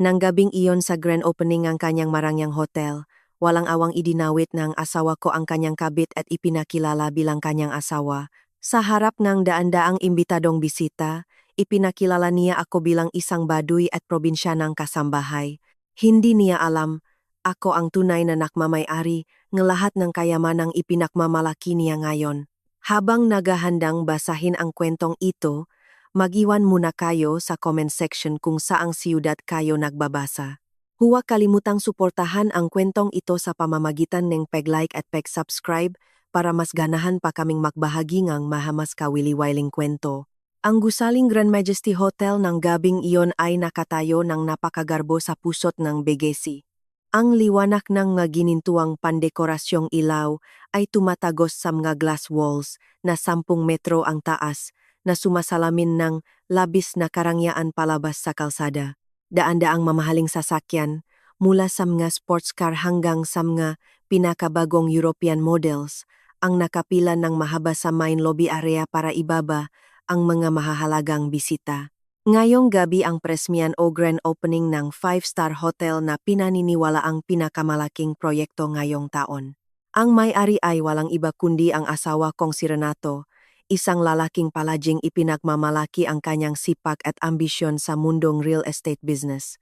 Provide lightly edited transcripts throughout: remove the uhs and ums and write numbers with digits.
Nang gabing iyon sa grand opening ng kanyang marangyang hotel, walang awang idinawit ng asawa ko ang kanyang kabit at ipinakilala bilang kanyang asawa. Sa harap ng daan-daang imbitadong bisita, ipinakilala niya ako bilang isang baduy at probinsyanang kasambahay. Hindi niya alam, ako ang tunay na nakmamay-ari ng lahat ng kayamanang ipinakmamalaki niya ngayon. Habang naghahandang basahin ang kwentong ito, mag-iwan muna kayo sa comment section kung saang siyudad kayo nagbabasa. Huwag kalimutang suportahan ang kwentong ito sa pamamagitan ng pag-like at pag-subscribe para mas ganahan pa kaming magbahagi ng mahamas kawili-wiling kwento. Ang gusaling Grand Majesty Hotel ng gabing iyon ay nakatayo ng napakagarbo sa pusot ng Begesi. Ang liwanag ng mga ginintuang pandekorasyong ilaw ay tumatagos sa mga glass walls na 10 metro ang taas na sumasalamin ng labis na karangyaan palabas sa kalsada. Daan-daang mamahaling sasakyan, mula sa mga sports car hanggang sa mga pinakabagong European models, ang nakapila ng mahaba sa main lobby area para ibaba ang mga mahahalagang bisita. Ngayong gabi ang presmyan o grand opening ng 5-star hotel na pinaniniwala ang pinakamalaking proyekto ngayong taon. Ang may-ari ay walang iba kundi ang asawa kong si Renato, isang lalaking palaging ipinagmamalaki ang kanyang sipak at ambisyon sa mundong real estate business.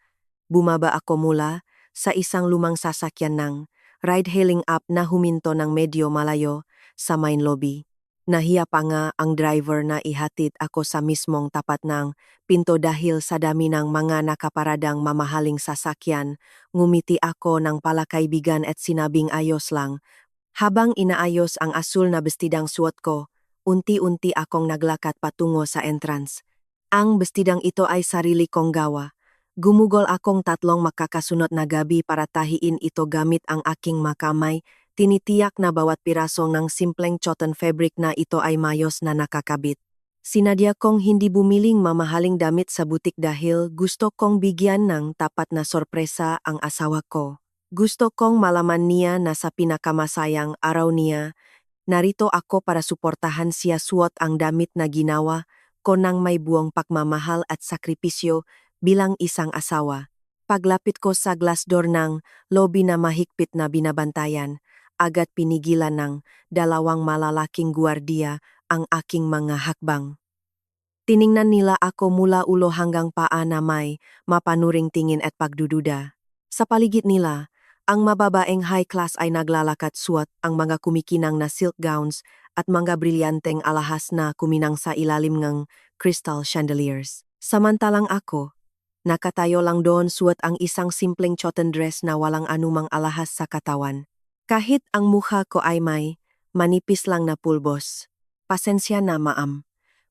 Bumaba ako mula sa isang lumang sasakyan ng ride-hailing app na huminto ng medyo malayo sa main lobby. Nahiya pa nga ang driver na ihatid ako sa mismong tapat ng pinto dahil sa dami ng mga nakaparadang mamahaling sasakyan. Ngumiti ako ng palakaibigan at sinabing ayos lang. Habang inaayos ang asul na bestidang suot ko, unti-unti akong naglakad patungo sa entrance. Ang bestidang ito ay sarili kong gawa. Gumugol akong 3 makakasunod na gabi para tahiin ito gamit ang aking makamay. Tinitiyak na bawat piraso ng simpleng cotton fabric na ito ay mayos na nakakabit. Sinadya kong hindi bumiling mamahaling damit sa butik dahil gusto kong bigyan ng tapat na sorpresa ang asawa ko. Gusto kong malaman niya na sa pinakamasayang araw niya, narito ako para suportahan siya suot ang damit na ginawa ko ng may buong pagmamahal at sakripisyo bilang isang asawa. Paglapit ko sa glass door ng lobby na mahigpit na binabantayan, agad pinigilan ng 2 malalaking guwardiya ang aking mga hakbang. Tiningnan nila ako mula ulo hanggang paa na may mapanuring tingin at pagdududa. Sa paligid nila, ang mababaeng high class ay naglalakad suot ang mga kumikinang na silk gowns at mga brilyanteng alahas na kuminang sa ilalim ng crystal chandeliers. Samantalang ako, nakatayo lang doon suot ang isang simpleng cotton dress na walang anumang alahas sa katawan. Kahit ang mukha ko ay may manipis lang na pulbos. Pasensya na ma'am.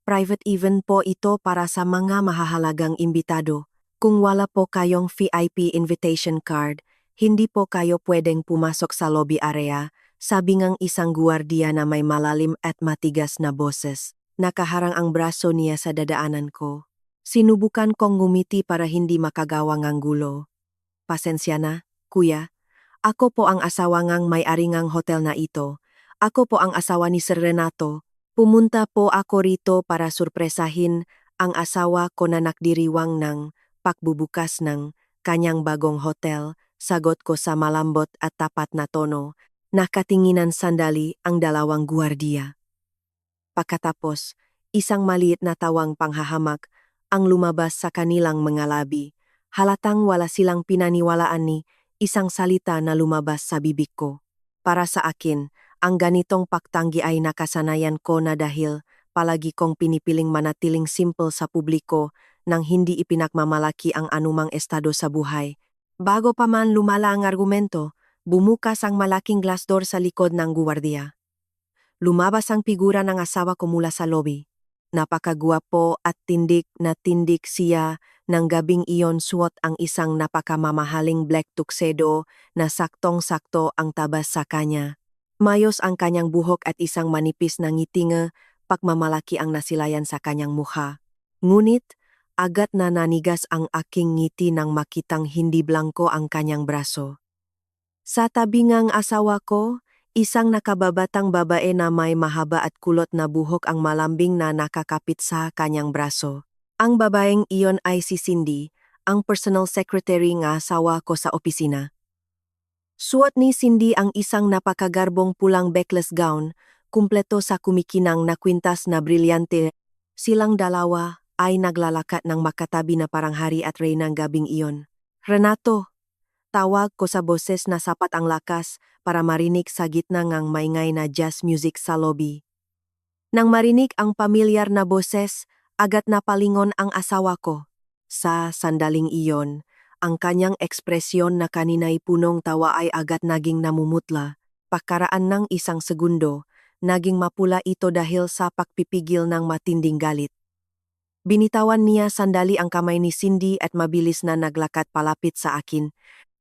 Private event po ito para sa mga mahahalagang imbitado. Kung wala po kayong VIP invitation card, hindi po kayo pwedeng pumasok sa lobby area, sabi ngang isang guwardiya na may malalim at matigas na boses. Nakaharang ang braso niya sa dadaanan ko. Sinubukan kong ngumiti para hindi makagawa ng gulo. Pasensya na, kuya. Ako po ang asawa ngang may-ari ngang hotel na ito. Ako po ang asawa ni Sir Renato. Pumunta po ako rito para surpresahin ang asawa ko na nakdiriwang ng pagbubukas ng kanyang bagong hotel. Sagot ko sa malambot at tapat na tono. Nakatinginan sandali ang 2 guwardiya. Pagkatapos, isang maliit na tawang panghahamak ang lumabas sa kanilang mga labi. Halatang wala silang pinaniwalaan ni isang salita na lumabas sa bibig ko. Para sa akin, ang ganitong pagtanggi ay nakasanayan ko na dahil palagi kong pinipiling manatiling simple sa publiko nang hindi ipinagmamalaki ang anumang estado sa buhay. Bago pa man lumala ang argumento, bumukas ang malaking glass door sa likod ng guwardiya. Lumabas ang figura ng asawa ko mula sa lobby. Napakagwapo at tindik na tindik siya. Nang gabing iyon suot ang isang napakamamahaling black tuxedo na saktong-sakto ang tabas sa kanya. Mayos ang kanyang buhok at isang manipis na ngitinga, pagmamalaki ang nasilayan sa kanyang mukha. Ngunit, agad na nanigas ang aking ngiti nang makitang hindi blangko ang kanyang braso. Sa tabi ngang asawa ko, isang nakababatang babae na may mahaba at kulot na buhok ang malambing na nakakapit sa kanyang braso. Ang babaeng iyon ay si Cindy, ang personal secretary nga asawa ko sa opisina. Suot ni Cindy ang isang napakagarbong pulang backless gown, kumpleto sa kumikinang na kwintas na brilyante. Silang dalawa ay naglalakat ng makatabi na parang hari at reyna ng gabing iyon. Renato, tawag ko sa boses na sapat ang lakas para marinig sa gitna ng maingay na jazz music sa lobby. Nang marinig ang pamilyar na boses, agad napalingon ang asawa ko. Sa sandaling iyon, ang kanyang ekspresyon na kanina'y punong tawa ay agad naging namumutla. Pagkaraan ng isang segundo, naging mapula ito dahil sa pagpipigil ng matinding galit. Binitawan niya sandali ang kamay ni Cindy at mabilis na naglakat palapit sa akin,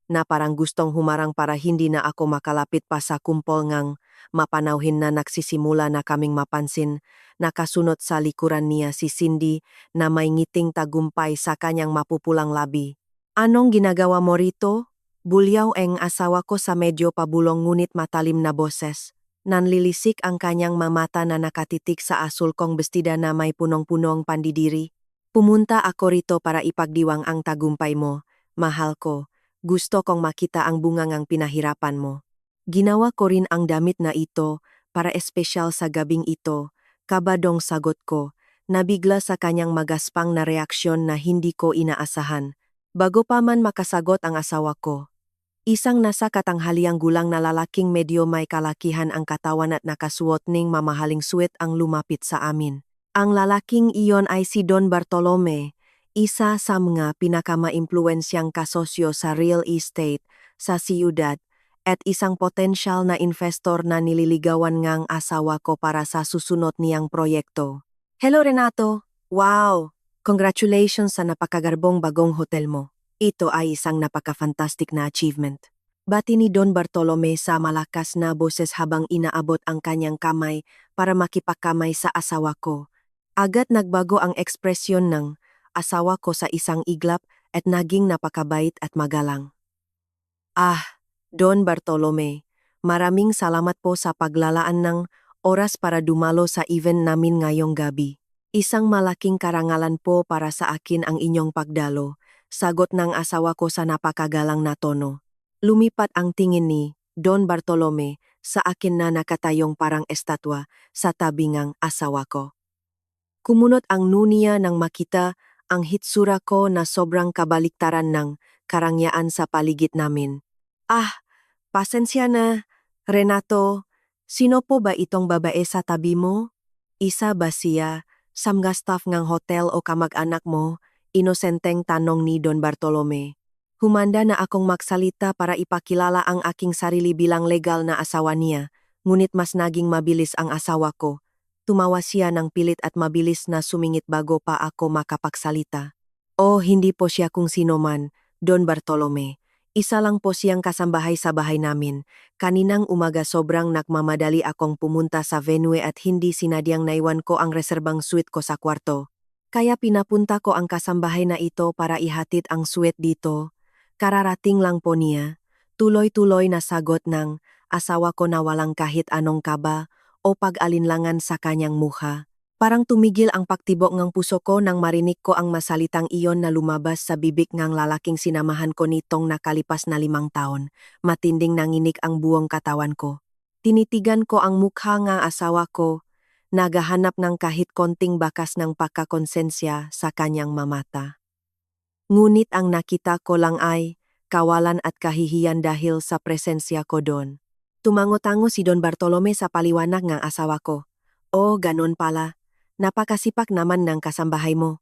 na parang gustong humarang para hindi na ako makalapit pa sa kumpol ngang mapanawhin na nagsisimula na kaming mapansin. Nakasunod sa likuran niya si Cindy na may ngiting tagumpay sa kanyang mapupulang labi. Anong ginagawa mo rito? Bulyaw ang asawa ko sa medyo pabulong ngunit matalim na boses. Nanlilisik ang kanyang mamata na nakatitik sa asul kong bestida na may punong-punong pandidiri. Pumunta ako rito para ipagdiwang ang tagumpay mo, mahal ko. Gusto kong makita ang bungangang pinahirapan mo. Ginawa ko rin ang damit na ito para espesyal sa gabing ito, kabadong sagot ko, nabigla sa kanyang magaspang na reaksyon na hindi ko inaasahan. Bago pa man makasagot ang asawa ko, isang nasa katanghaliang gulang na lalaking medyo may kalakihan ang katawan at nakasuot ning mamahaling suwet ang lumapit sa amin. Ang lalaking iyon ay si Don Bartolome, isa sa mga pinakamaimpluwensyang kasosyo sa real estate sa siyudad at isang potensyal na investor na nililigawan ngang asawa ko para sa susunod niyang proyekto. Hello Renato! Wow! Congratulations sa napakagarbong bagong hotel mo. Ito ay isang napaka-fantastic na achievement. Bati ni Don Bartolome sa malakas na boses habang inaabot ang kanyang kamay para makipagkamay sa asawa ko. Agad nagbago ang ekspresyon ng asawa ko sa isang iglap at naging napakabait at magalang. Ah, Don Bartolome, maraming salamat po sa paglalaan ng oras para dumalo sa event namin ngayong gabi. Isang malaking karangalan po para sa akin ang inyong pagdalo, sagot ng asawa ko sa napakagalang na tono. Lumipat ang tingin ni Don Bartolome sa akin na nakatayong parang estatwa sa tabi ng asawa ko. Kumunot ang nuniya nang makita ang hitsura ko na sobrang kabaliktaran ng karangyaan sa paligid namin. Ah, pasensya na, Renato. Sino po ba itong babae sa tabi mo? Isa ba siya, samga staff ng hotel o kamag-anak mo? Inosenteng tanong ni Don Bartolome. Humanda na akong magsalita para ipakilala ang aking sarili bilang legal na asawa niya, ngunit mas naging mabilis ang asawa ko. Tumawa siya ng pilit at mabilis na sumingit bago pa ako makapagsalita. Oh, hindi po siya kung sino man, Don Bartolome. Isa lang po siyang kasambahay sa bahay namin. Kaninang umaga sobrang nagmamadali akong pumunta sa venue at hindi sinadyang naiwan ko ang reserbang suite ko sa kwarto. Kaya pinapunta ko ang kasambahay na ito para ihatid ang suite dito. Kararating lang po niya. Tuloy-tuloy na sagot ng asawa ko na walang kahit anong kaba o pag-alinlangan sa kanyang mukha. Parang tumigil ang pagtibok ng puso ko nang marinig ko ang masalitang iyon na lumabas sa bibig ng lalaking sinamahan ko nitong nakalipas na 5 taon. Matinding nanginig ang buong katawan ko. Tinitigan ko ang mukha ng asawa ko, nagahanap ng kahit konting bakas ng pagkakonsensya sa kanyang mamata. Ngunit ang nakita ko lang ay kawalan at kahihiyan dahil sa presensya ko doon. Tumango-tango si Don Bartolome sa paliwanag ng asawa ko. Oh, ganun pala. Napakasipak naman ng kasambahay mo.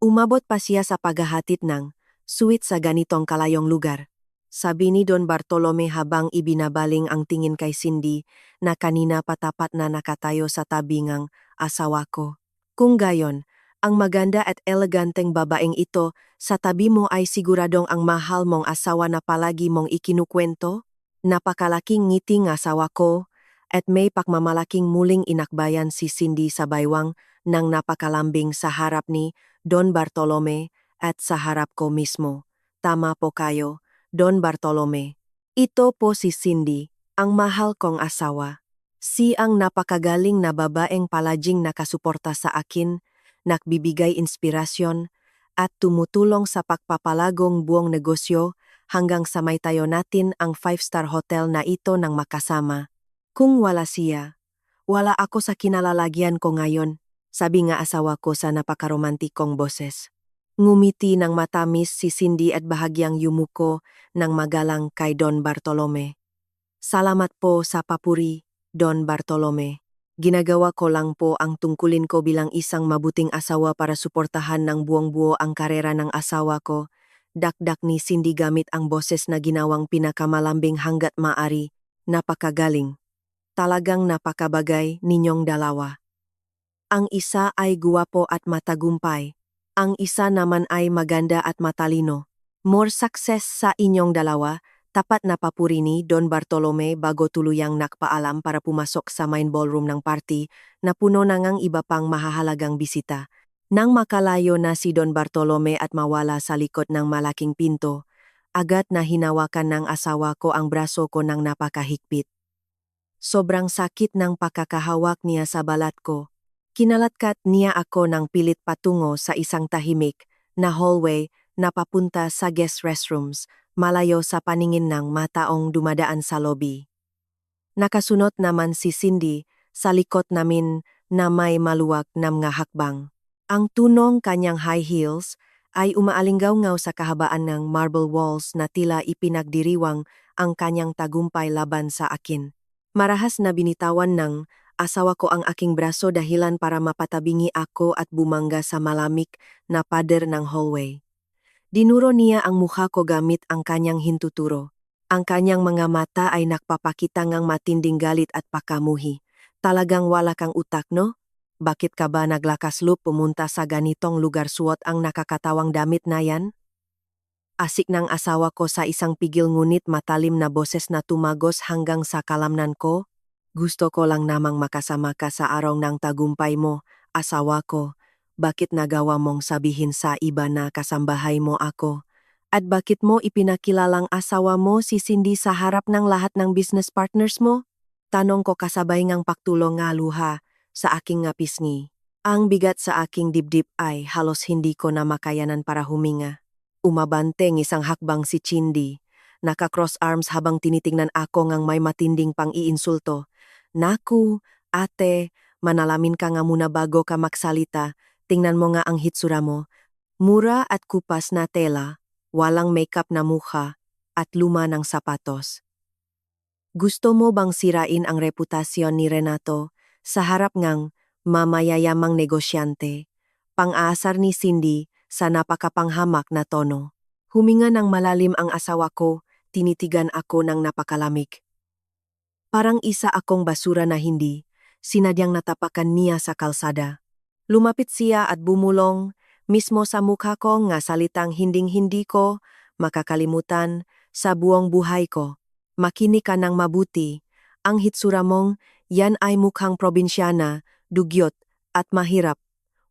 Umabot pa siya sa paghahatid ng suite sa ganitong kalayong lugar. Sabi ni Don Bartolome habang ibinabaling ang tingin kay Cindy na kanina patapat na nakatayo sa tabi ng asawa ko. Kung gayon, ang maganda at eleganteng babaeng ito sa tabi mo ay siguradong ang mahal mong asawa na palagi mong ikinukwento? Napakalaking ngiti ng asawa ko at may pagmamalaking muling inakbayan si Cindy sa baywang ng napakalambing sa harap ni Don Bartolome at sa harap ko mismo. Tama po kayo, Don Bartolome. Ito po si Cindy, ang mahal kong asawa. Si ang napakagaling na babaeng palaging nakasuporta sa akin, nagbibigay inspirasyon, at tumutulong sa pagpapalagong buong negosyo hanggang sa may tayo natin ang 5-star hotel na ito ng makasama. Kung wala siya, wala ako sa kinalalagyan ko ngayon, sabi nga asawa ko sa napakaromantikong boses. Ngumiti ng matamis si Cindy at bahagyang yumuko ng magalang kay Don Bartolome. Salamat po sa papuri, Don Bartolome. Ginagawa ko lang po ang tungkulin ko bilang isang mabuting asawa para suportahan ng buong-buo ang karera ng asawa ko. Dakdak ni Cindy gamit ang boses na ginawang pinakamalambing hanggat maari. Napakagaling. Talagang napakabagay ninyong dalawa. Ang isa ay guwapo at matagumpay. Ang isa naman ay maganda at matalino. More success sa inyong dalawa. Tapat na papuri ni Don Bartolome bago tuluyang nakpaalam para pumasok sa main ballroom ng party na puno na ngang iba pang mahahalagang bisita. Nang makalayo na si Don Bartolome at mawala sa likod ng malaking pinto, agad na hinawakan ng asawa ko ang braso ko ng napakahigpit. Sobrang sakit ng pakakahawak niya sa balat ko. Kinalatkat niya ako ng pilit patungo sa isang tahimik na hallway na papunta sa guest restrooms, malayo sa paningin ng mataong dumadaan sa lobby. Nakasunod naman si Cindy sa likod namin na may maluwag na mga hakbang. Ang tunong kanyang high heels ay umaalingaw-ngaw sa kahabaan ng marble walls na tila ipinagdiriwang ang kanyang tagumpay laban sa akin. Marahas na binitawan ng asawa ko ang aking braso dahilan para mapatabingi ako at bumangga sa malamig na pader ng hallway. Dinuro niya ang mukha ko gamit ang kanyang hintuturo. Ang kanyang mga mata ay nagpapakita ngang matinding galit at pakamuhi. Talagang wala kang utak, no? Bakit ka ba naglakasloop pumunta sa ganitong lugar suot ang nakakatawang damit na yan? Asik ng asawa ko sa isang pigil ngunit matalim na boses na tumagos hanggang sa kalamnan ko. Gusto ko lang namang makasama ka sa araw ng tagumpay mo, asawa ko. Bakit nagawa mong sabihin sa iba na kasambahay mo ako? At bakit mo ipinakilalang asawa mo si Cindy sa harap ng lahat ng business partners mo? Tanong ko kasabay ngang paktulong nga luha sa aking nga pisngi. Ang bigat sa aking dibdib ay halos hindi ko na makayanan para huminga. Umabanteng isang hakbang si Cindy. Naka-cross arms habang tinitingnan ako ngang may matinding pang-iinsulto. Naku, ate, manalamin ka nga muna bago ka magsalita. Tingnan mo nga ang hitsura mo. Mura at kupas na tela, walang makeup na mukha, at luma ng sapatos. Gusto mo bang sirain ang reputasyon ni Renato sa harap ngang mamayayamang negosyante? Pang-aasar ni Cindy sa napakapanghamak na tono. Huminga ng malalim ang asawa ko, tinitigan ako ng napakalamig. Parang isa akong basura na hindi, sinadyang natapakan niya sa kalsada. Lumapit siya at bumulong mismo sa mukha ko nga salitang hinding-hindi ko makakalimutan sa buong buhay ko. Makinig ka ng mabuti. Ang hitsura mong yan ay mukhang probinsyana, dugyot at mahirap.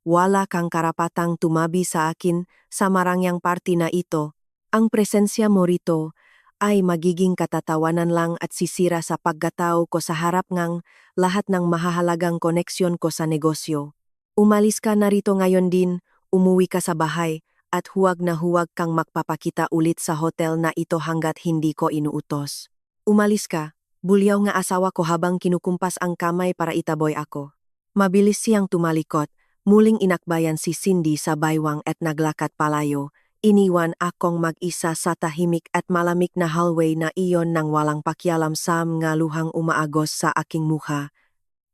Wala kang karapatang tumabi sa akin sa marangyang party na ito. Ang presensya mo rito ay magiging katatawanan lang at sisira sa pagkatao ko sa harap ngang lahat ng mahahalagang koneksyon ko sa negosyo. Umalis ka na rito ngayon din, umuwi ka sa bahay, at huwag na huwag kang magpapakita ulit sa hotel na ito hanggat hindi ko inuutos. Umalis ka, bulyaw nga asawa ko habang kinukumpas ang kamay para itaboy ako. Mabilis siyang tumalikot, muling inakbayan si Cindy sa baywang at naglakad palayo. Iniwan akong mag-isa sa tahimik at malamig na hallway na iyon nang walang pakialam sa mga luhang umaagos sa aking mukha.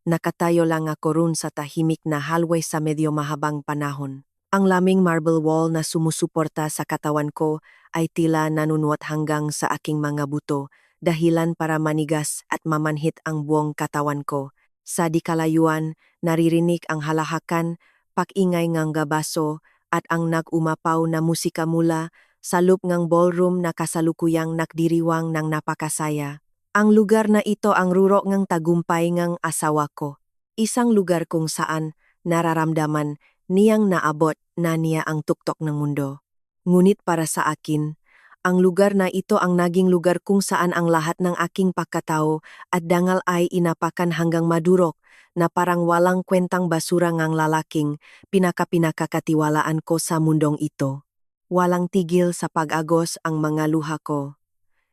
Nakatayo lang ako run sa tahimik na hallway sa medyo mahabang panahon. Ang laming marble wall na sumusuporta sa katawan ko ay tila nanunuot hanggang sa aking mga buto, dahilan para manigas at mamanhit ang buong katawan ko. Sa di kalayuan, naririnig ang halahakan, pag-ingay ngang gabaso at ang nag-umapaw na musika mula sa loob ngang ballroom na kasalukuyang nakdiriwang ng napakasaya. Ang lugar na ito ang ruro ngang tagumpay ngang asawa ko. Isang lugar kung saan nararamdaman niyang naabot na niya ang tuktok ng mundo. Ngunit para sa akin, ang lugar na ito ang naging lugar kung saan ang lahat ng aking pagkatao at dangal ay inapakan hanggang madurok na parang walang kwentang basura ngang lalaking pinaka-pinakakatiwalaan ko sa mundong ito. Walang tigil sa pag-agos ang mga luha ko.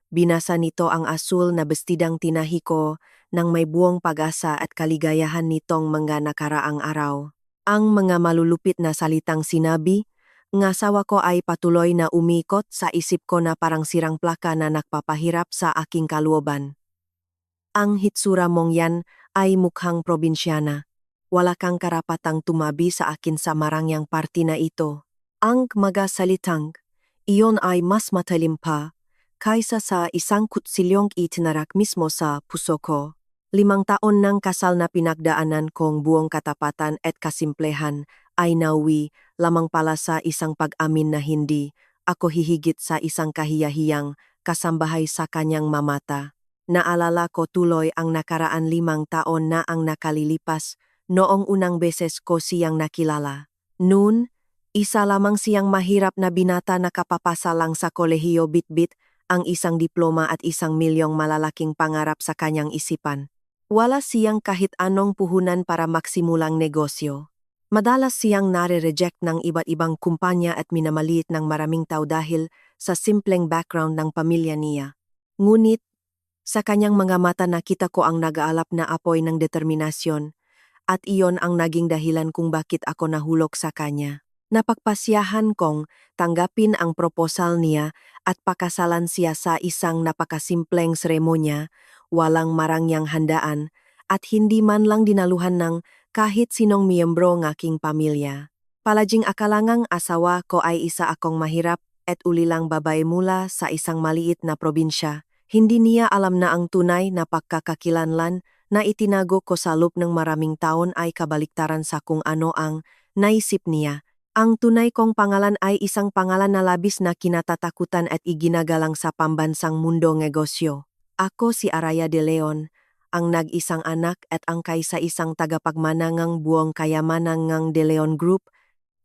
Binasa nito ang asul na bestidang tinahi ko nang may buong pag-asa at kaligayahan nitong mga nakaraang araw. Ang mga malulupit na salitang sinabi, ng asawa ko ay patuloy na umikot sa isip ko na parang sirang plaka na nagpapahirap sa aking kalooban. Ang hitsura mong yan ay mukhang probinsyana. Wala kang karapatang tumabi sa akin sa marangyang party na ito. Ang mga salitang, iyon ay mas matalim pa kaysa sa isang kutsilyong itinarak mismo sa puso ko. 5 taon ng kasal na pinagdaanan kong buong katapatan at kasimplehan ay nawi lamang pala sa isang pag-amin na hindi ako hihigit sa isang kahiyahiyang kasambahay sa kanyang mamata. Naalala ko tuloy ang nakaraan 5 taon na ang nakalilipas noong unang beses ko siyang nakilala. Noon, isa lamang siyang mahirap na binata na kapapasa lang sa kolehiyo bitbit ang isang diploma at 1 milyong malalaking pangarap sa kanyang isipan. Wala siyang kahit anong puhunan para maksimulang negosyo. Madalas siyang nare-reject ng iba't ibang kumpanya at minamaliit ng maraming tao dahil sa simpleng background ng pamilya niya. Ngunit, sa kanyang mga mata nakita ko ang nag-aalap na apoy ng determinasyon at iyon ang naging dahilan kung bakit ako nahulog sa kanya. Napagpasyahan kong tanggapin ang proposal niya at pakasalan siya sa isang napakasimpleng seremonya, walang marangyang handaan, at hindi man lang dinaluhan ng kahit sinong miyembro ng aking pamilya. Palaging akalangang asawa ko ay isa akong mahirap at ulilang babae mula sa isang maliit na probinsya. Hindi niya alam na ang tunay na pagkakakilanlan na itinago ko sa loob ng maraming taon ay kabaliktaran sa kung ano ang naisip niya. Ang tunay kong pangalan ay isang pangalan na labis na kinatatakutan at iginagalang sa pambansang mundo negosyo. Ako si Araya de Leon, ang nag-isang anak at ang kaisa-isang tagapagmana ng buong kayamanan ng De Leon Group,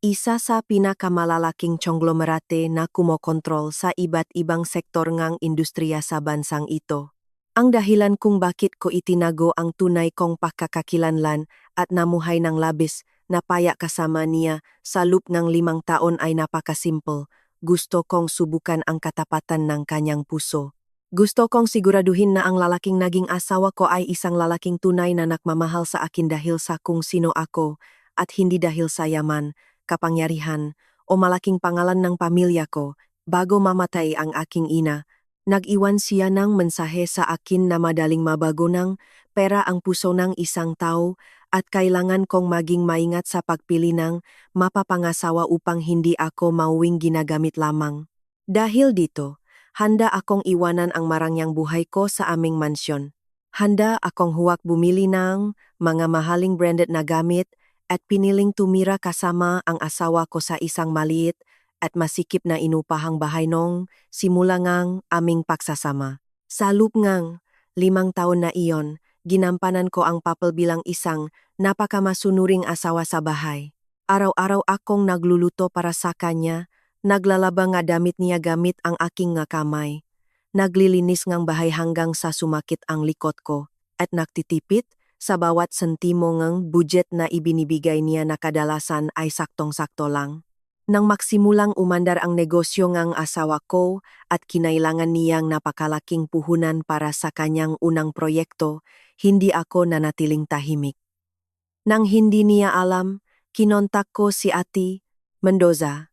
isa sa pinakamalalaking konglomerate na kumokontrol sa iba't ibang sektor ng industriya sa bansang ito. Ang dahilan kung bakit ko itinago ang tunay kong pagkakakilanlan at namuhay ng labis na paya kasama niya sa loob ng 5 taon ay napakasimple. Gusto kong subukan ang katapatan ng kanyang puso. Gusto kong siguraduhin na ang lalaking naging asawa ko ay isang lalaking tunay na nagmamahal sa akin dahil sa kung sino ako at hindi dahil sa yaman, kapangyarihan o malaking pangalan ng pamilya ko. Bago mamatay ang aking ina, nag-iwan siya ng mensahe sa akin na madaling mabago ng pera ang puso ng isang tao at kailangan kong maging maingat sa pagpili ng mapapangasawa upang hindi ako mauwing ginagamit lamang. Dahil dito, handa akong iwanan ang marangyang buhay ko sa aming mansyon. Handa akong huwag bumili ng mga mahaling branded na gamit at piniling tumira kasama ang asawa ko sa isang maliit at masikip na inupahang bahay nung simula ngang aming pagsasama. Sa loob ngang 5 taon na iyon, ginampanan ko ang papel bilang isang napakamasunuring asawa sa bahay. Araw-araw akong nagluluto para sa kanya, naglalaba nga damit niya gamit ang aking nga kamay. Naglilinis ngang bahay hanggang sa sumakit ang likod ko at nagtitipid sa bawat sentimo ngang budget na ibinibigay niya na kadalasan ay saktong-sakto lang. Nang maksimulang umandar ang negosyo ngang asawa ko at kinailangan niyang napakalaking puhunan para sa kanyang unang proyekto, hindi ako nanatiling tahimik. Nang hindi niya alam, kinontak ko si Ate Mendoza,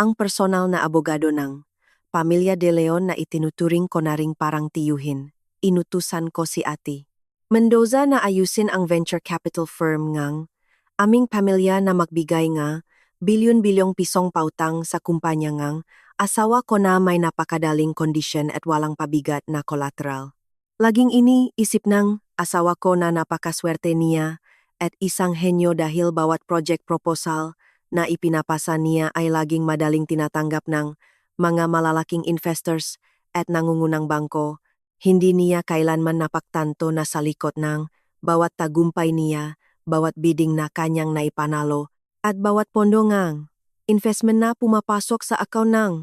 ang personal na abogado ng pamilya De Leon na itinuturing ko na ring parang tiyuhin. Inutusan ko si Ate Mendoza na ayusin ang venture capital firm ngang aming pamilya na magbigay nga bilyon-bilyong pisong pautang sa kumpanya ngang asawa ko na may napakadaling kondisyon at walang pabigat na collateral. Laging iniisip ng asawa ko na napakaswerte niya at isang henyo dahil bawat project proposal na ipinapasa niya ay laging madaling tinatanggap ng mga malalaking investors at nangungunang bangko. Hindi niya kailanman napagtanto na sa likod ng bawat tagumpay niya, bawat bidding na kanyang naipanalo, at bawat pondo ngang investment na pumapasok sa account ng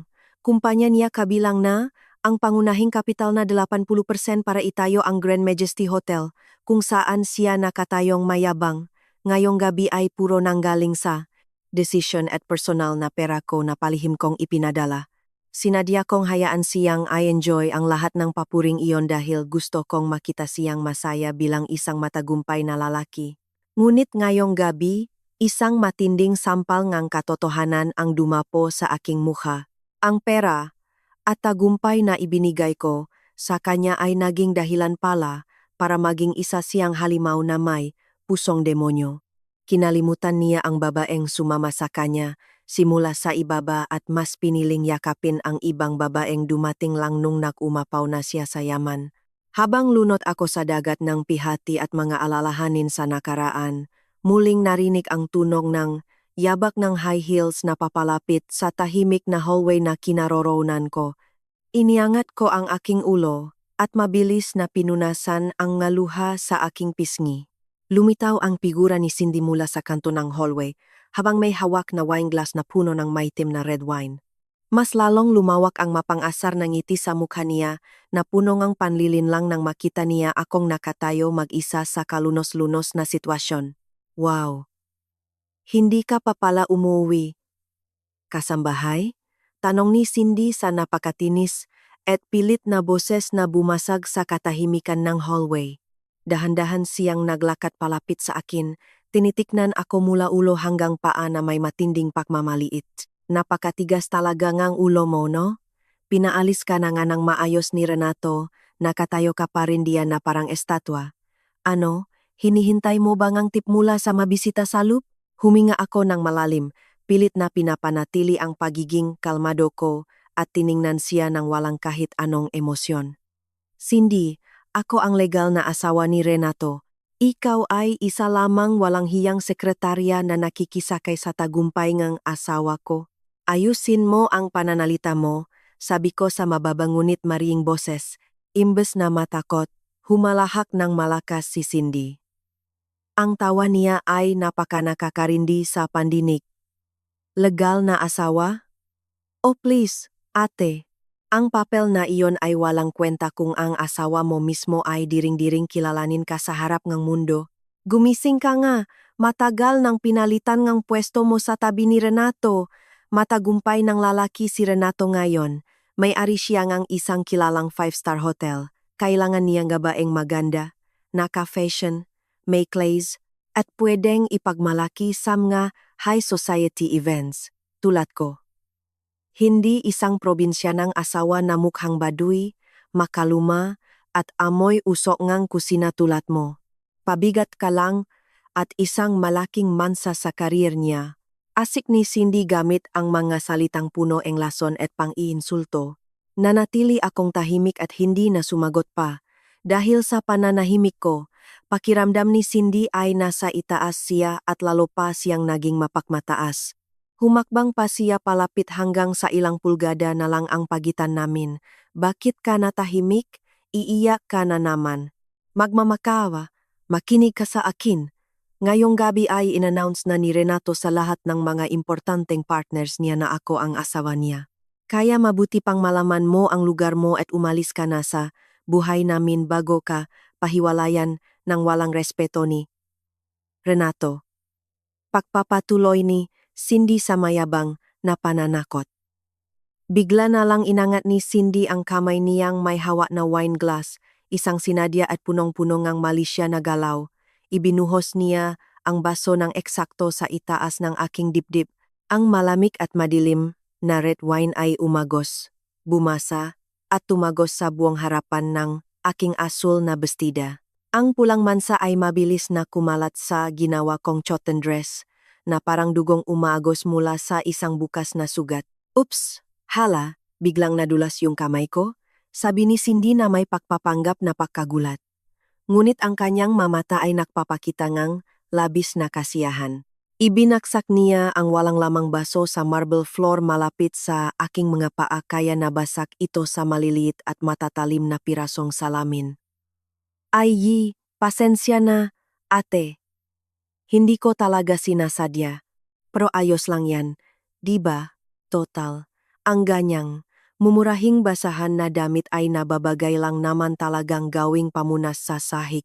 kumpanya niya kabilang na Ang pangunahing kapital na 80% para itayo ang Grand Majesty Hotel, kung saan siya nakatayong mayabang. Ngayong gabi ay puro nanggaling sa decision at personal na pera ko na palihim kong ipinadala. Sinadya kong hayaan siyang I-enjoy ang lahat ng papuring iyon dahil gusto kong makita siyang masaya bilang isang matagumpay na lalaki. Ngunit ngayong gabi, isang matinding sampal ngang katotohanan ang dumapo sa aking mukha. Ang pera at tagumpay na ibinigay ko sa kanya ay naging dahilan pala para maging isa siyang halimaw na may pusong demonyo. Kinalimutan niya ang babaeng sumama sa kanya simula sa ibaba at mas piniling yakapin ang ibang babaeng dumating lang nung nakumapaw na siya sa yaman. Habang lunot ako sa dagat ng pihati at mga alalahanin sa nakaraan, muling narinig ang tunog ng yabak ng high heels na papalapit sa tahimik na hallway na kinaroroonan ko. Iniangat ko ang aking ulo at mabilis na pinunasan ang ngaluha sa aking pisngi. Lumitaw ang figura ni Cindy mula sa kanto ng hallway habang may hawak na wine glass na puno ng maitim na red wine. Mas lalong lumawak ang mapang-asar na ngiti sa mukha niya na puno ng panlilinlang nang makita niya akong nakatayo mag-isa sa kalunos-lunos na sitwasyon. Wow! Hindi ka pa pala umuwi. Kasambahay? Tanong ni Cindy sa napakatinis at pilit na boses na bumasag sa katahimikan ng hallway. Dahan-dahan siyang naglakad palapit sa akin, tinitiknan ako mula ulo hanggang paa na may matinding pagmamaliit. Napakatigas talaga ngang ulo mo, no? Pinaalis ka na nga ng maayos ni Renato, nakatayo ka pa rin diyan na parang estatwa. Ano, hinihintay mo ba ngang tip mula sa mabisita sa loop? Huminga ako ng malalim, pilit na pinapanatili ang pagiging kalmado ko at tiningnan siya ng walang kahit anong emosyon. Cindy, ako ang legal na asawa ni Renato. Ikaw ay isa lamang walang hiyang sekretarya na nakikisakay sa tagumpay ngang asawa ko. Ayusin mo ang pananalita mo, sabi ko sa mababangunit mariing boses. Imbes na matakot, humalahak ng malakas si Cindy. Ang tawa niya ay napakanakakarindi sa pandinig. Legal na asawa? Oh please, ate. Ang papel na iyon ay walang kwenta kung ang asawa mo mismo ay diring-diring kilalanin ka sa harap ng mundo. Gumising ka nga, matagal nang pinalitan ng pwesto mo sa tabi ni Renato. Matagumpay ng lalaki si Renato ngayon. May-ari siya ng isang kilalang 5-star hotel. Kailangan niyang gabaeng maganda, naka-fashion, may clays, at pwedeng ipagmalaki sa mga high society events, tulad ko. Hindi isang probinsya ng asawa na mukhang baduy, makaluma, at amoy usok ngang kusina tulad mo. Pabigat ka lang at isang malaking mansa sa karir niya. Asik ni Cindy gamit ang mga salitang puno ng lason at pang-iinsulto. Nanatili akong tahimik at hindi na sumagot pa. Dahil sa pananahimik ko, pakiramdam ni Cindy ay nasa itaas siya at lalo pa siyang naging mapakmataas. Humakbang pa siya palapit hanggang sa ilang pulgada na lang ang pagitan namin. Bakit ka natahimik? Iiyak ka na naman. Magmamakawa, makinig ka sa akin. Ngayong gabi ay inannounce na ni Renato sa lahat ng mga importanteng partners niya na ako ang asawa niya. Kaya mabuti pang malaman mo ang lugar mo at umalis ka na sa buhay namin bago ka pahiwalayan ng walang respeto ni Renato. Pagpapatuloy ni Cindy sa mayabang na pananakot. Bigla na lang inangat ni Cindy ang kamay niyang may hawak na wine glass, isang sinadya at punong-puno ngang mali siya na galaw. Ibinuhos niya ang baso ng eksakto sa itaas ng aking dibdib. Ang malamig at madilim na red wine ay umagos, bumasa, at tumagos sa buong harapan ng aking asul na bestida. Ang pulang mansa ay mabilis na kumalat sa ginawa kong cotton dress, na parang dugong umagos mula sa isang bukas na sugat. Oops! Hala, biglang nadulas yung kamay ko, sabi ni Cindy na may pagpapanggap na pagkagulat. Ngunit ang kanyang mamata ay nagpapakita ngang labis na kasiyahan. Ibinaksak niya ang walang lamang baso sa marble floor malapit sa aking mga paa kaya nabasak ito sa maliliit at matatalim na pirasong salamin. Ay, pasensya na, ate. Hindi ko talaga sinasadya. Pero ayos lang yan, di ba? Total. Ang ganyang, Mumurahing basahan na damit ay nababagay lang naman talagang gawing pamunas sa sahig.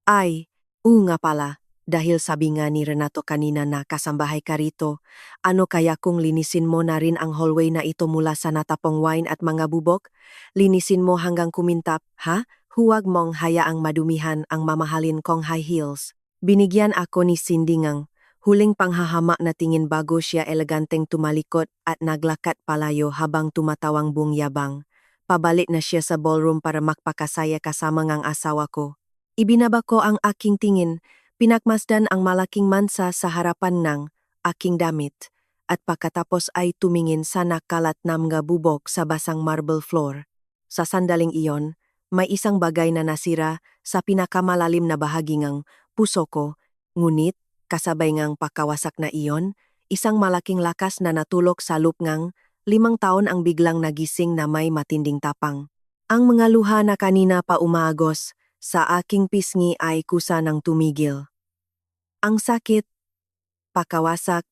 Ay, nga pala, dahil sabi nga ni Renato kanina na kasambahay ka rito, ano kaya kung linisin mo na rin ang hallway na ito mula sa natapong wine at mga bubok? Linisin mo hanggang kumintap, ha? Huwag mong hayaang madumihan ang mamahalin kong high heels. Binigyan ako ni Cindy ngang huling panghahama na tingin bago siya eleganteng tumalikot at naglakat palayo habang tumatawang bungyabang. Pabalik na siya sa ballroom para magpakasaya kasama ngang asawa ko. Ibinaba ko ang aking tingin, pinakmasdan ang malaking mansa sa harapan ng aking damit, at pagkatapos ay tumingin sa nakalat na mga bubok sa basang marble floor. Sa sandaling iyon, may isang bagay na nasira sa pinakamalalim na bahagi ng puso ko, ngunit kasabay ngang pagkawasak na iyon, isang malaking lakas na natulok sa loop ngang 5 taon ang biglang nagising na may matinding tapang. Ang mga luha na kanina pa umaagos sa aking pisngi ay kusa ng tumigil. Ang sakit, pagkawasak,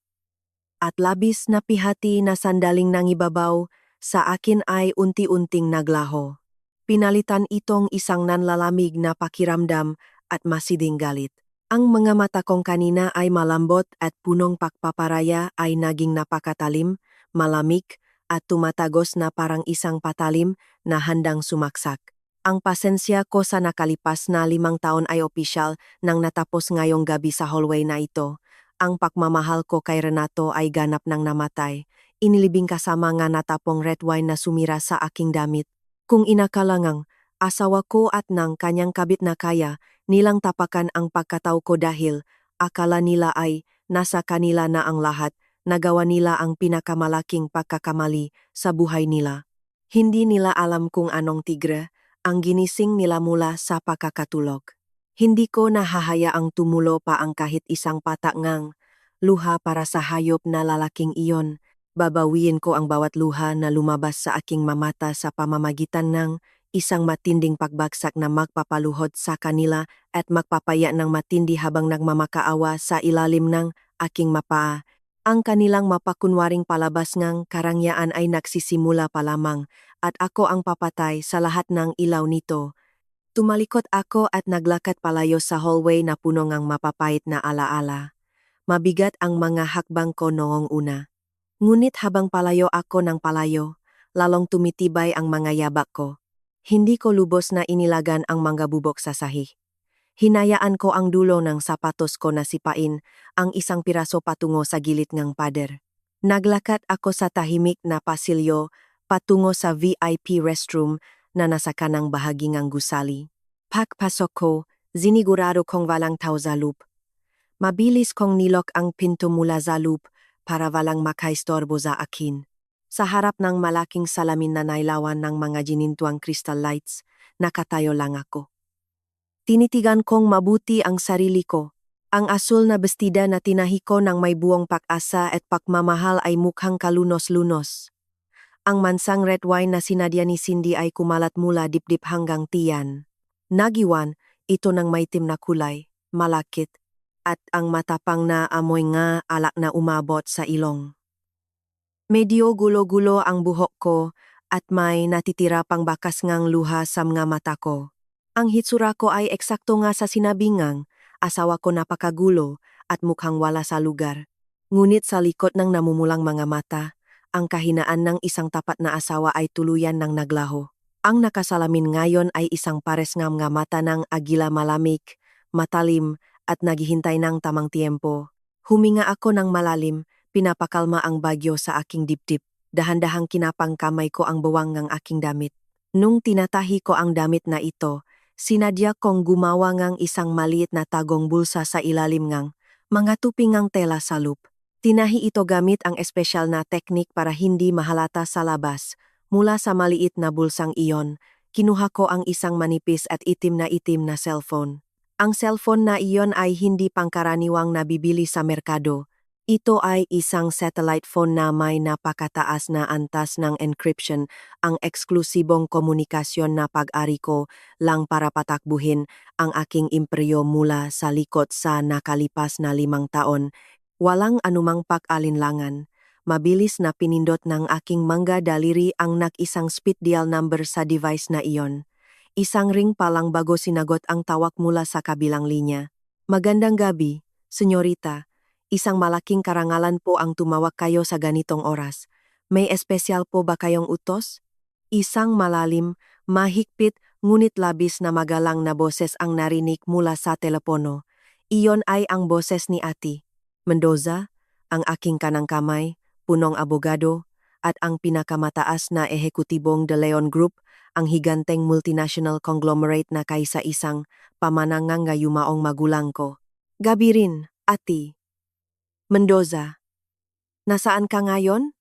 at labis na pihati na sandaling nangibabaw sa akin ay unti-unting naglaho. Pinalitan itong isang nanlalamig na pakiramdam at masiding galit. Ang mga mata kong kanina ay malambot at punong pagpaparaya ay naging napakatalim, malamig, at tumatagos na parang isang patalim na handang sumaksak. Ang pasensya ko sa nakalipas na 5 taon ay opisyal nang natapos ngayong gabi sa hallway na ito. Ang pagmamahal ko kay Renato ay ganap nang namatay. Inilibing kasama nga natapong red wine na sumira sa aking damit. Kung inakalangang asawa ko at ng kanyang kabit na kaya nilang tapakan ang pagkatao ko dahil akala nila ay nasa kanila na ang lahat, nagawa nila ang pinakamalaking pagkakamali sa buhay nila. Hindi nila alam kung anong tigre ang ginising nila mula sa pagkakatulog. Hindi ko nahahayaang tumulo pa ang kahit isang patak ngang luha para sa hayop na lalaking iyon. Babawiin ko ang bawat luha na lumabas sa aking mamata sa pamamagitan ng isang matinding pagbagsak na magpapaluhod sa kanila at magpapaya ng matindi habang nagmamakaawa sa ilalim ng aking mapaa. Ang kanilang mapakunwaring palabas ngang karangyaan ay nagsisimula pa lamang at ako ang papatay sa lahat ng ilaw nito. Tumalikot ako at naglakad palayo sa hallway na puno ngang mapapait na alaala. Mabigat ang mga hakbang ko noong una. Ngunit habang palayo ako ng palayo, lalong tumitibay ang mga yabak ko. Hindi ko lubos na inilagan ang mga bubok sa sahig. Hinayaan ko ang dulo ng sapatos ko na sipain ang isang piraso patungo sa gilid ng pader. Naglakad ako sa tahimik na pasilyo patungo sa VIP restroom na nasa kanang bahagi ng gusali. Pagpasok ko, zinigurado kong walang tao sa loop. Mabilis kong nilok ang pinto mula sa loop para walang makaistorbo sa akin. Sa harap ng malaking salamin na nailawan ng mga ginintuang crystal lights, nakatayo lang ako. Tinitigan kong mabuti ang sarili ko. Ang asul na bestida na tinahi ko ng may buong pag-asa at pagmamahal ay mukhang kalunos-lunos. Ang mansang red wine na sinadya ni Cindy ay kumalat mula dibdib hanggang tiyan. Nagiwan, ito ng maitim na kulay, malakit, at ang matapang na amoy nga alak na umabot sa ilong. Medyo gulo-gulo ang buhok ko at may natitira pang bakas ngang luha sa mga mata ko. Ang hitsura ko ay eksakto nga sa sinabi ngang asawa ko napakagulo at mukhang wala sa lugar. Ngunit sa likod ng namumulang mga mata, ang kahinaan ng isang tapat na asawa ay tuluyan ng naglaho. Ang nakasalamin ngayon ay isang pares nga mga mata ng agila malamig, matalim, at naghihintay ng tamang tiempo. Huminga ako ng malalim, pinapakalma ang bagyo sa aking dibdib. Dahan-dahang kinapang kamay ko ang bawang ng aking damit. Nung tinatahi ko ang damit na ito, sinadya kong gumawa ngang isang maliit na tagong bulsa sa ilalim ngang mga tuping ngang tela sa loop. Tinahi ito gamit ang espesyal na teknik para hindi mahalata sa labas. Mula sa maliit na bulsang iyon, kinuha ko ang isang manipis at itim na cellphone. Ang cellphone na iyon ay hindi pangkaraniwang nabibili sa merkado. Ito ay isang satellite phone na may napakataas na antas ng encryption, ang eksklusibong komunikasyon na pag-ari ko lang para patakbuhin ang aking imperyo mula sa likod sa nakalipas na 5 taon. Walang anumang pag-alinlangan. mabilis na pinindot ng aking mangga daliri ang isang speed dial number sa device na iyon. Isang ring pa lang bago sinagot ang tawag mula sa kabilang linya. Magandang gabi, senyorita. Isang malaking karangalan po ang tumawag kayo sa ganitong oras. May espesyal po ba kayong utos? Isang malalim, mahigpit, ngunit labis na magalang na boses ang narinig mula sa telepono. Iyon ay ang boses ni Ati Mendoza, ang aking kanang kamay, punong abogado, at ang pinakamataas na ehekutibong De Leon Group, ang higanteng multinational conglomerate na kaisa-isang pamanangang yumaong magulang ko. Gabi rin, Ati Mendoza. Nasaan ka ngayon?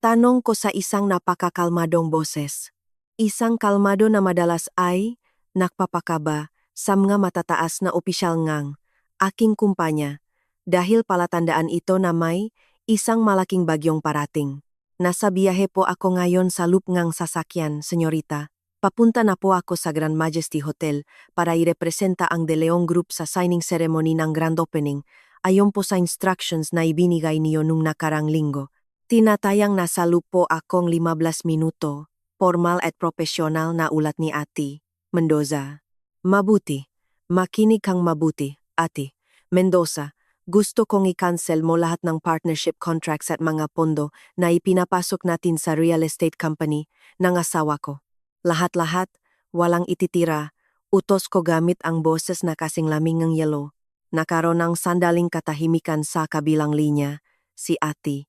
Tanong ko sa isang napakakalmadong boses. Isang kalmado na madalas ay nakpapakaba sa mga matataas na opisyal ngang aking kumpanya dahil palatandaan ito na may isang malaking bagyong parating. Nasa biyahe po ako ngayon sa loop ngang sasakyan, senyorita. Papunta na po ako sa Grand Majesty Hotel para irepresenta ang De Leon Group sa signing ceremony ng grand opening ayon po sa instructions na ibinigay niyo nung nakarang linggo. Tinatayang nasa loop po akong 15 minuto, formal at profesional na ulat ni Ati Mendoza. Mabuti. Makinig kang mabuti, Ati Mendoza. Gusto kong i-cancel mo lahat ng partnership contracts at mga pondo na ipinapasok natin sa real estate company ng asawa ko. Lahat-lahat, walang ititira. Utos ko gamit ang boses na kasing laming ng yelo. Nakaroon ng sandaling katahimikan sa kabilang linya, si Ati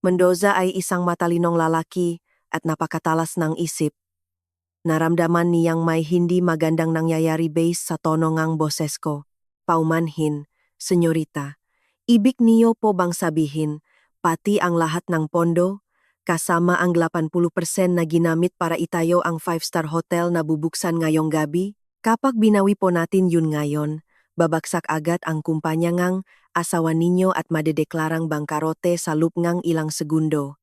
Mendoza ay isang matalinong lalaki at napakatalas ng isip. Naramdaman niyang may hindi magandang nangyayari base sa tono ngang boses ko. Paumanhin, senyorita. Ibig niyo po bang sabihin, pati ang lahat ng pondo, kasama ang 80% na ginamit para itayo ang 5-star hotel na bubuksan ngayong gabi? Kapag binawi po natin yun ngayon, babagsak agad ang kumpanya ngang asawa ninyo at madedeklarang bangkarote sa loob ngang ilang segundo.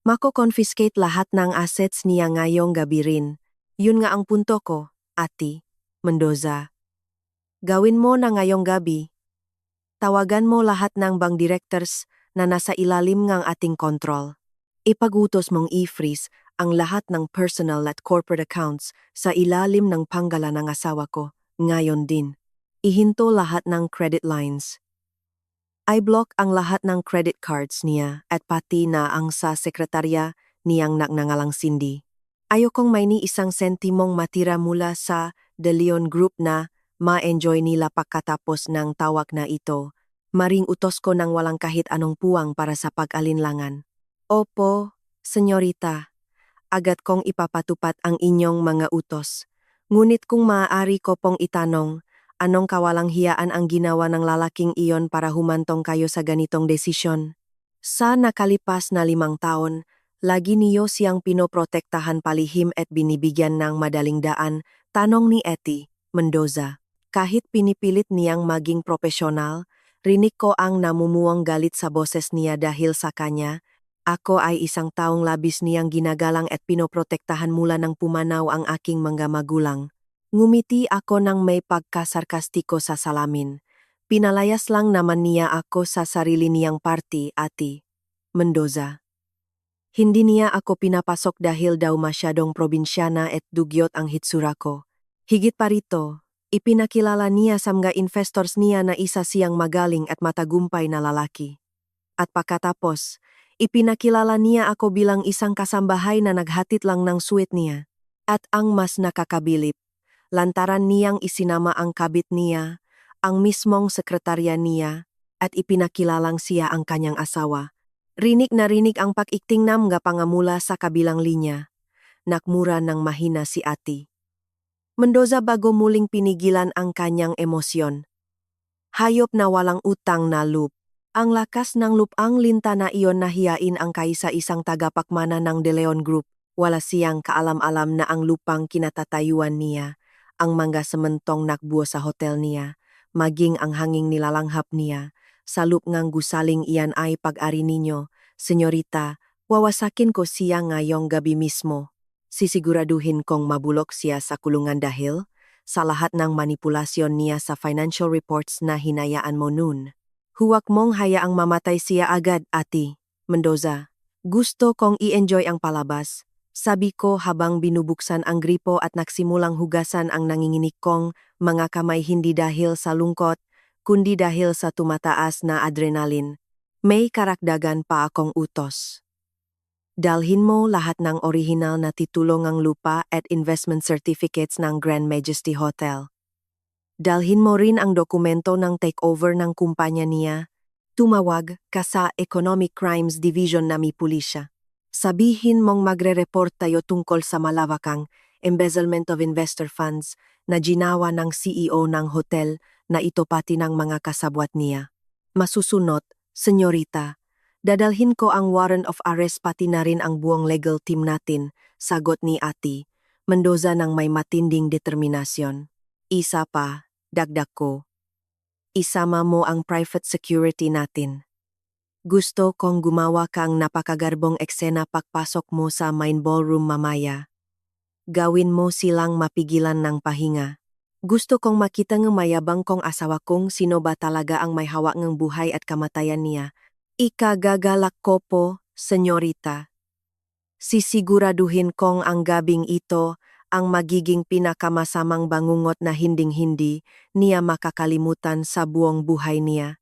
Mako-confiscate lahat ng assets niya ngayong gabi rin. Yun nga ang punto ko, Ati Mendoza. Gawin mo na ngayong gabi. Tawagan mo lahat ng bank directors na nasa ilalim ng ating kontrol. Ipagutos mong i-freeze ang lahat ng personal at corporate accounts sa ilalim ng panggala ng asawa ko, ngayon din. Ihinto lahat ng credit lines. I-block ang lahat ng credit cards niya at pati na ang sa sekretarya niyang nagngangalang Cindy. Ayokong may ni isang sentimong matira mula sa De Leon Group na ma-enjoy nila pagkatapos ng tawag na ito. Maring utos ko ng walang kahit anong puwang para sa pag-alinlangan. Opo, senyorita. Agad kong ipapatupad ang inyong mga utos. Ngunit kung maaari ko pong itanong, anong kawalang hiyaan ang ginawa ng lalaking iyon para humantong kayo sa ganitong desisyon? Sa nakalipas na 5 taon, lagi niyo siyang pinoprotektahan palihim at binibigyan ng madaling daan, tanong ni Ati Mendoza. Kahit pinipilit niyang maging profesional, rinig ko ang namumuong galit sa boses niya dahil sa kanya. Ako ay isang taong labis niyang ginagalang at pinoprotektahan mula ng pumanaw ang aking mga magulang. Ngumiti ako ng may pagkasarkastiko sa salamin. Pinalayas lang naman niya ako sa sarili niyang party, Ati Mendoza. Hindi niya ako pinapasok dahil daw masyadong probinsyana at dugyot ang hitsura ko. Higit pa rito, ipinakilala niya sa mga investors niya na isa siyang magaling at matagumpay na lalaki. At pagkatapos, ipinakilala niya ako bilang isang kasambahay na naghatid lang ng suwit niya. At ang mas nakakabilib, lantaran niyang isinama ang kabit niya, ang mismong sekretarya niya, at ipinakilalang siya ang kanyang asawa. Rinig na rinig ang pag-ikting ng mga pangamula sa kabilang linya. Nakmura ng mahina si Ati Mendoza bago muling pinigilan ang kanyang emosyon. Hayop na walang utang na loop. Ang lakas ng lupang linta na iyon nahiyain ang kaisa-isang tagapakmana ng De Leon Group. Wala siyang kaalam-alam na ang lupang kinatatayuan niya, ang mga sementong nakbuo sa hotel niya, maging ang hanging nilalanghap niya. Sa lup ngang gusaling iyan ay pag-ari ninyo, senyorita, wawasakin ko siya ngayong gabi mismo. Sisiguraduhin kong mabulok siya sa kulungan dahil sa lahat ng manipulasyon niya sa financial reports na hinayaan mo noon. Huwag mong hayaang mamatay siya agad, Ate Mendoza. Gusto kong i-enjoy ang palabas. Sabi ko habang binubuksan ang gripo at nagsimulang hugasan ang nanginginig kong mga kamay hindi dahil sa lungkot, kundi dahil sa tumataas na adrenalin. May karagdagan pa akong utos. Dalhin mo lahat ng orihinal na titulo ng lupa at investment certificates ng Grand Majesty Hotel. Dalhin mo rin ang dokumento ng takeover ng kumpanya niya. Tumawag ka sa Economic Crimes Division na may pulisya. Sabihin mong magre-report tayo tungkol sa malawakang embezzlement of investor funds na ginawa ng CEO ng hotel na ito pati ng mga kasabwat niya. Masusunod, senyorita, dadalhin ko ang warrant of arrest pati na rin ang buong legal team natin, sagot ni Ate Mendoza ng may matinding determinasyon. Isa pa, dagdag ko. Isama mo ang private security natin. Gusto kong gumawa kang napakagarbong eksena pagpasok mo sa main ballroom mamaya. Gawin mo silang mapigilan ng pahinga. Gusto kong makita ng mayabang kong asawa kung sino ba talaga ang may hawak ng buhay at kamatayan niya. Ikagagalak ko po, senyorita. Sisiguraduhin kong ang gabing ito ang magiging pinakamasamang bangungot na hinding-hindi niya makakalimutan sa buong buhay niya.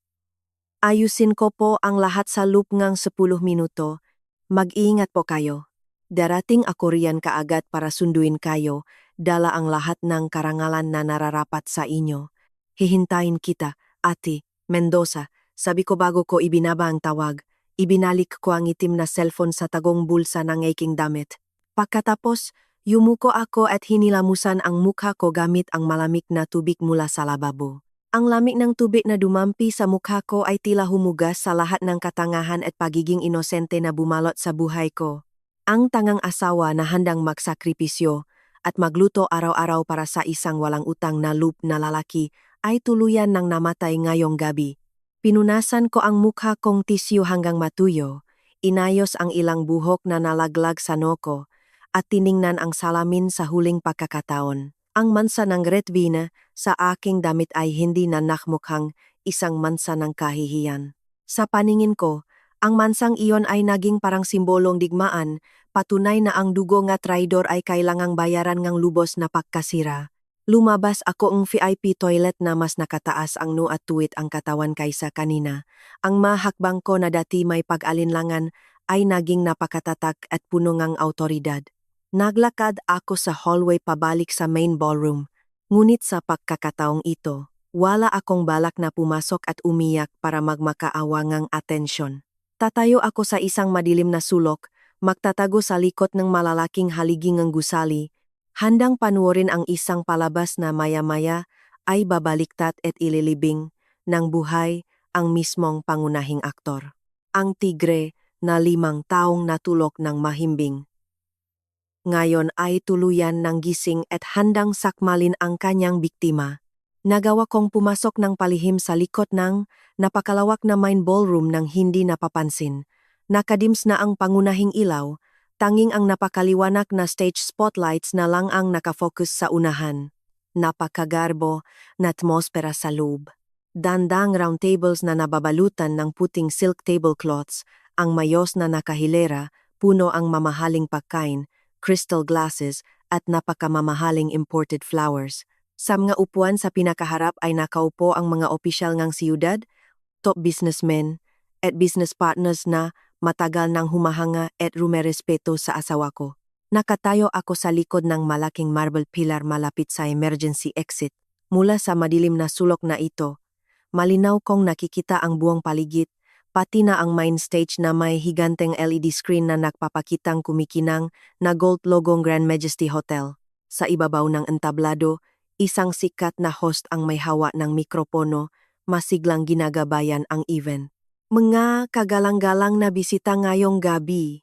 Ayusin ko po ang lahat sa loop ng 10 minuto. Mag-iingat po kayo. Darating ako riyan kaagad para sunduin kayo, dala ang lahat ng karangalan na nararapat sa inyo. Hihintayin kita, Ate Mendoza, sabi ko bago ko ibinaba ang tawag. Ibinalik ko ang itim na cellphone sa tagong bulsa ng aking damit. Pagkatapos, yumuko ako at hinilamusan ang mukha ko gamit ang malamig na tubig mula sa lababo. Ang lamig ng tubig na dumampi sa mukha ko ay tila humugas sa lahat ng katangahan at pagiging inosente na bumalot sa buhay ko. Ang tangang asawa na handang magsakripisyo at magluto araw-araw para sa isang walang utang na loob na lalaki ay tuluyan ng namatay ngayong gabi. Pinunasan ko ang mukha kong tisyo hanggang matuyo, inayos ang ilang buhok na nalaglag sa noo at tiningnan ang salamin sa huling pagkakataon. Ang mansa ng retvina sa aking damit ay hindi na nakmukhang isang mansa ng kahihiyan. Sa paningin ko, ang mansang iyon ay naging parang simbolong digmaan, patunay na ang dugo nga traidor ay kailangang bayaran ng lubos na pagkasira. Lumabas ako ang VIP toilet na mas nakataas ang noo at tuwid ang katawan kaysa kanina. Ang mahakbang ko na dati may pag-alinlangan ay naging napakatatak at puno ng autoridad. Naglakad ako sa hallway pabalik sa main ballroom, ngunit sa pagkakataong ito, wala akong balak na pumasok at umiyak para magmakaawa ng atensyon. Tatayo ako sa isang madilim na sulok, magtatago sa likod ng malalaking haligi ng gusali, handang panuorin ang isang palabas na maya-maya ay babaliktad at ililibing ng buhay ang mismong pangunahing aktor. Ang tigre na 5 taong natulog ng mahimbing. Ngayon ay tuluyan ng gising at handang sakmalin ang kanyang biktima. Nagawa kong pumasok ng palihim sa likod ng napakalawak na main ballroom nang hindi napapansin. Nakadims na ang pangunahing ilaw, tanging ang napakaliwanag na stage spotlights na lang ang nakafocus sa unahan. Napakagarbo na atmosfera sa loob. Dandang round tables na nababalutan ng puting silk tablecloths, ang mayos na nakahilera, puno ang mamahaling pagkain, crystal glasses at napakamamahaling imported flowers. Sa mga upuan sa pinakaharap ay nakaupo ang mga opisyal ng siyudad, top businessmen, at business partners na matagal nang humahanga at rumerespeto sa asawa ko. Nakatayo ako sa likod ng malaking marble pillar malapit sa emergency exit. Mula sa madilim na sulok na ito, malinaw kong nakikita ang buong paligid, pati na ang main stage na may higanteng LED screen na nagpapakitang kumikinang na gold logong Grand Majesty Hotel. Sa ibabaw ng entablado, isang sikat na host ang may hawa ng mikropono, masiglang ginagabayan ang event. Mga kagalang-galang na bisita ngayong gabi.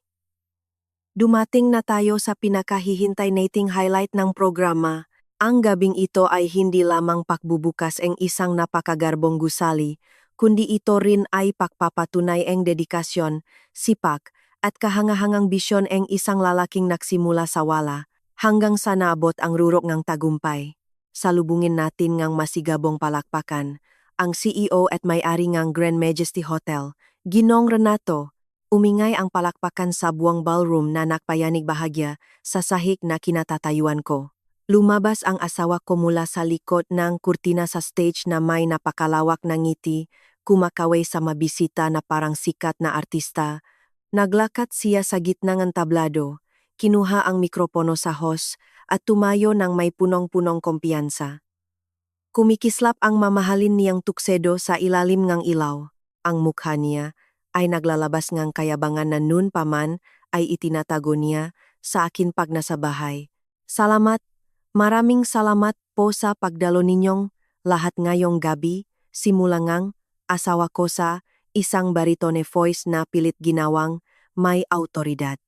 Dumating na tayo sa pinakahihintay nating highlight ng programa. Ang gabing ito ay hindi lamang pakbubukas ng isang napakagarbong gusali, kundi ito rin ay pagpapatunay ang dedikasyon, sipak, at kahangahangang bisyon ng isang lalaking nagsimula sa wala, hanggang sa naabot ang rurok ng tagumpay. Salubungin natin ngang masigabong palakpakan ang CEO at may-ari ng Grand Majesty Hotel, Ginong Renato. Umingay ang palakpakan sa buwang ballroom na nakpayanig bahagya sa sahig na kinatatayuan ko. Lumabas ang asawa ko mula sa likod ng kurtina sa stage na may napakalawak na ngiti, kumakaway sa mabisita na parang sikat na artista. Naglakat siya sa gitna ng tablado, kinuha ang mikropono sa host at tumayo ng may punong-punong kumpiyansa. Kumikislap ang mamahalin niyang tuksedo sa ilalim ng ilaw. Ang mukha niya ay naglalabas ng kayabangan na nun pa man ay itinatago niya sa akin pag nasa bahay. Salamat, maraming salamat po sa pagdalo ninyong lahat ngayong gabi, simula ngang asawa ko sa isang baritone voice na pilit ginawang may autoridad.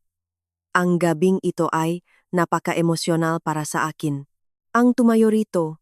Ang gabing ito ay napaka-emosyonal para sa akin. Ang tumayo rito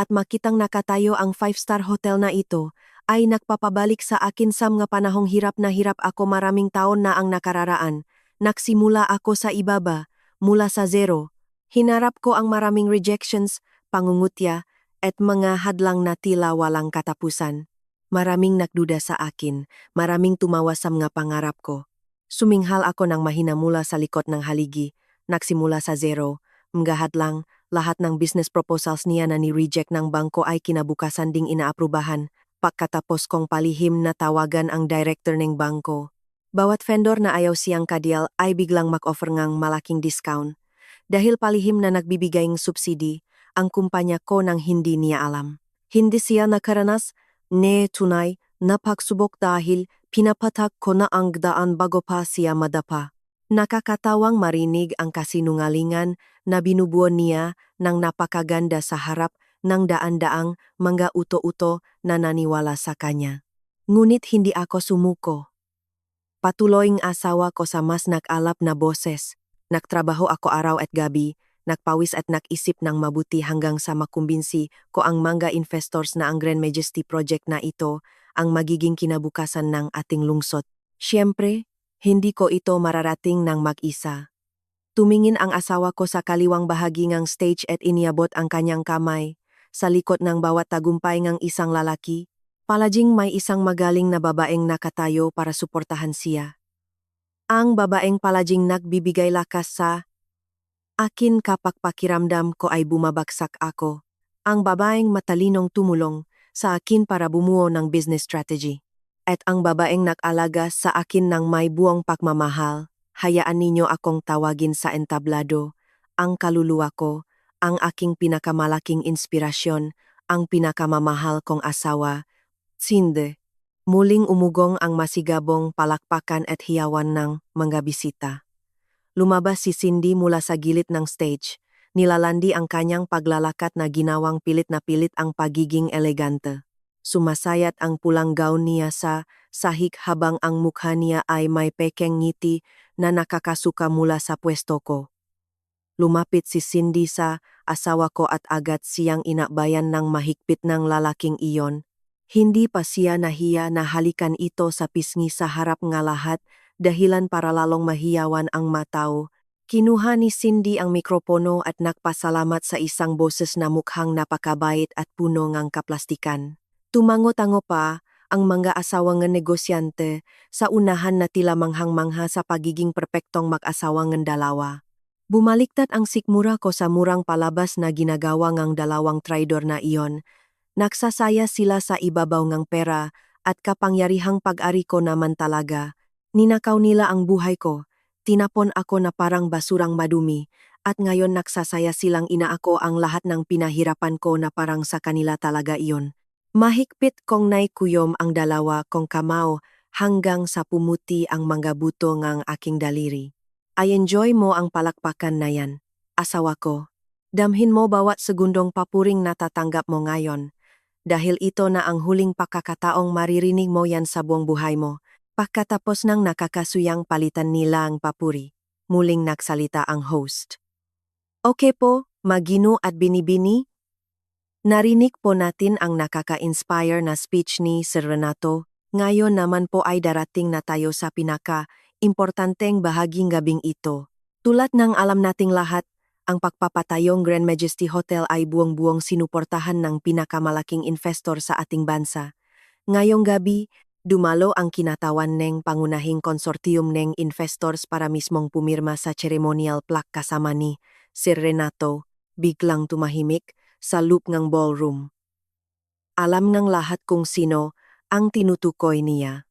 at makitang nakatayo ang 5-star hotel na ito ay nagpapabalik sa akin sa mga panahong hirap na hirap ako maraming taon na ang nakararaan. Nagsimula ako sa ibaba, mula sa zero. Hinarap ko ang maraming rejections, pangungutya, at mga hadlang na tila walang katapusan. Maraming nagduda sa akin, maraming tumawa sa mga pangarap ko. Suminghal ako ng mahina mula sa likod ng haligi, nagsimula sa zero, mga hadlang, lahat ng business proposals niya na ni-reject ng bangko ay kinabukasan ding inaaprubahan. Pagkatapos kong palihim na tawagan ang director ng bangko. Bawat vendor na ayaw siyang kadeal ay biglang mag-offer ngang malaking discount. Dahil palihim na nagbibigay ng subsidi, ang kumpanya ko nang hindi niya alam. Hindi siya nakaranas, tunay, na pagsubok dahil pinapatak ko na ang daan bago pa siya madapa. Nakakatawang marinig ang kasinungalingan na binubuo niya ng napakaganda sa harap ng daan-daang mga uto-uto na naniwala sa kanya. Ngunit hindi ako sumuko. Patuloy ang asawa ko sa mas nag-alap na boses. Nagtrabaho ako araw at gabi, nagpawis at nag-isip ng mabuti hanggang sa makumbinsi ko ang mga investors na ang Grand Majesty Project na ito ang magiging kinabukasan ng ating lungsod. Siyempre, hindi ko ito mararating ng mag-isa. Tumingin ang asawa ko sa kaliwang bahagi ng stage at iniabot ang kanyang kamay. Sa likod ng bawat tagumpay ng isang lalaki, palaging may isang magaling na babaeng nakatayo para suportahan siya. Ang babaeng palaging nagbibigay lakas sa akin kapag pakiramdam ko ay bumabagsak ako. Ang babaeng matalinong tumulong sa akin para bumuo ng business strategy. At ang babaeng nag-alaga sa akin ng may buong pagmamahal. Hayaan ninyo akong tawagin sa entablado, ang kaluluwa ko, ang aking pinakamalaking inspirasyon, ang pinakamamahal kong asawa, Cindy. Muling umugong ang masigabong palakpakan at hiyawan ng mga bisita. Lumabas si Cindy mula sa gilid ng stage. Nilalandi ang kanyang paglalakat na ginawang pilit na pilit ang pagiging elegante. Sumasayat ang pulang gown niya sa sahig habang ang mukha niya ay may pekeng ngiti na nakakasuka mula sa pwesto ko. Lumapit si Cindy sa asawa ko at agad siyang inabayan ng mahigpit ng lalaking iyon. Hindi pa siya nahiya na halikan ito sa pisngi sa harap ng lahat, dahilan para lalong mahiyawan ang matao. Kinuha ni Cindy ang mikropono at nagpasalamat sa isang boses na mukhang napakabait at puno ng kaplastikan. Tumango-tango pa ang mga asawang negosyante sa unahan na tila manghang-mangha sa pagiging perpektong mag-asawang dalawa. Bumaliktad ang sikmura ko sa murang palabas na ginagawa ng dalawang traidor na iyon. Nagsasaya sila sa ibabaw ng pera at kapangyarihang pag-ari ko naman talaga. Ninakaw nila ang buhay ko, tinapon ako na parang basurang madumi, at ngayon nagsasaya silang inaako ang lahat ng pinahirapan ko na parang sa kanila talaga iyon. Mahigpit kong naikuyom ang dalawa kong kamao hanggang sa pumuti ang mga buto ng aking daliri. I enjoy mo ang palakpakan na yan, asawa ko. Damhin mo bawat segundong papuring natatanggap mo ngayon. Dahil ito na ang huling pagkakataong maririnig mo yan sa buong buhay mo. Pagkatapos ng nakakasuyang palitan nila ang papuri, muling nagsalita ang host. Okay po, Magino at Binibini. Narinig po natin ang nakaka-inspire na speech ni Sir Renato. Ngayon naman po ay darating na tayo sa importanteng bahaging gabing ito. Tulad ng alam nating lahat, Ang pagpapatayong Grand Majesty Hotel ay buwang-buwang sinuportahan ng pinakamalaking investor sa ating bansa. Ngayong gabi, dumalo ang kinatawan ng pangunahing konsortium ng investors para mismong pumirma sa ceremonial plaque kasama ni Sir Renato, biglang tumahimik sa loop ng ballroom. Alam ng lahat kung sino ang tinutukoy niya.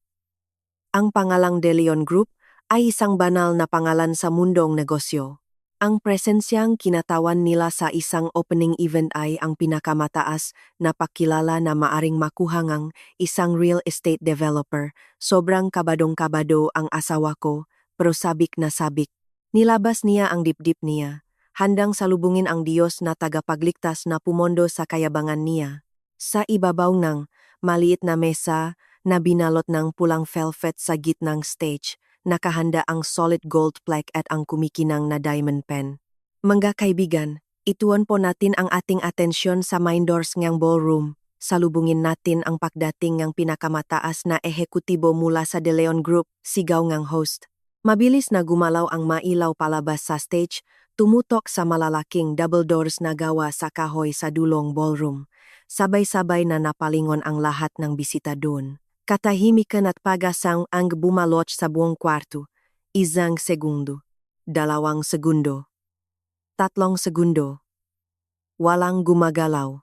Ang pangalang De Leon Group ay isang banal na pangalan sa mundong negosyo. Ang presensyang kinatawan nila sa isang opening event ay ang pinakamataas na pakilala na maaring makuha ngang isang real estate developer. Sobrang kabadong-kabado ang asawa ko, pero sabik na sabik. Nilabas niya ang dibdib niya, handang salubungin ang Diyos na tagapagligtas na pumondo sa kayabangan niya. Sa ibabaw ng maliit na mesa na binalot ng pulang velvet sa gitnang stage, nakahanda ang solid gold plaque at ang kumikinang na diamond pen. Mga kaibigan, ituon po natin ang ating atensyon sa main doors ngang ballroom. Salubungin natin ang pagdating ng pinakamataas na ehekutibo mula sa De Leon Group, sigaw ngang host. Mabilis na gumalaw ang mailaw palabas sa stage, tumutok sa malalaking double doors na gawa sa kahoy sa dulong ballroom. Sabay-sabay na napalingon ang lahat ng bisita doon. Katahimikan at pagasang ang bumalot sa buong kwarto. Isang segundo. 2 segundo. 3 segundo. Walang gumagalaw.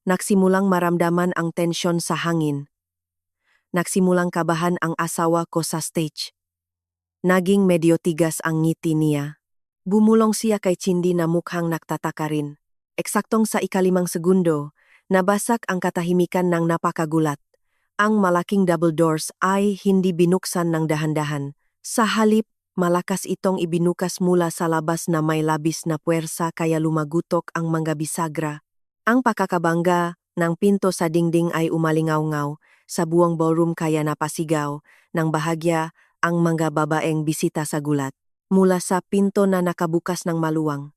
Nagsimulang maramdaman ang tensyon sa hangin. Nagsimulang kabahan ang asawa ko sa stage. Naging medyo tigas ang ngiti niya. Bumulong siya kay Cindy na mukhang nagtataka rin. Eksaktong sa 5 segundo, nabasak ang katahimikan ng napakagulat. Ang malaking double doors ay hindi binuksan ng dahan-dahan. Sa halip, malakas itong ibinukas mula sa labas na may labis na puwersa kaya lumagutok ang mga bisagra. Ang pakakabangga ng pinto sa dingding ay umalingaw-ngaw sa buong ballroom kaya napasigaw ng bahagya ang mga babaeng bisita sa gulat. Mula sa pinto na nakabukas ng maluwang,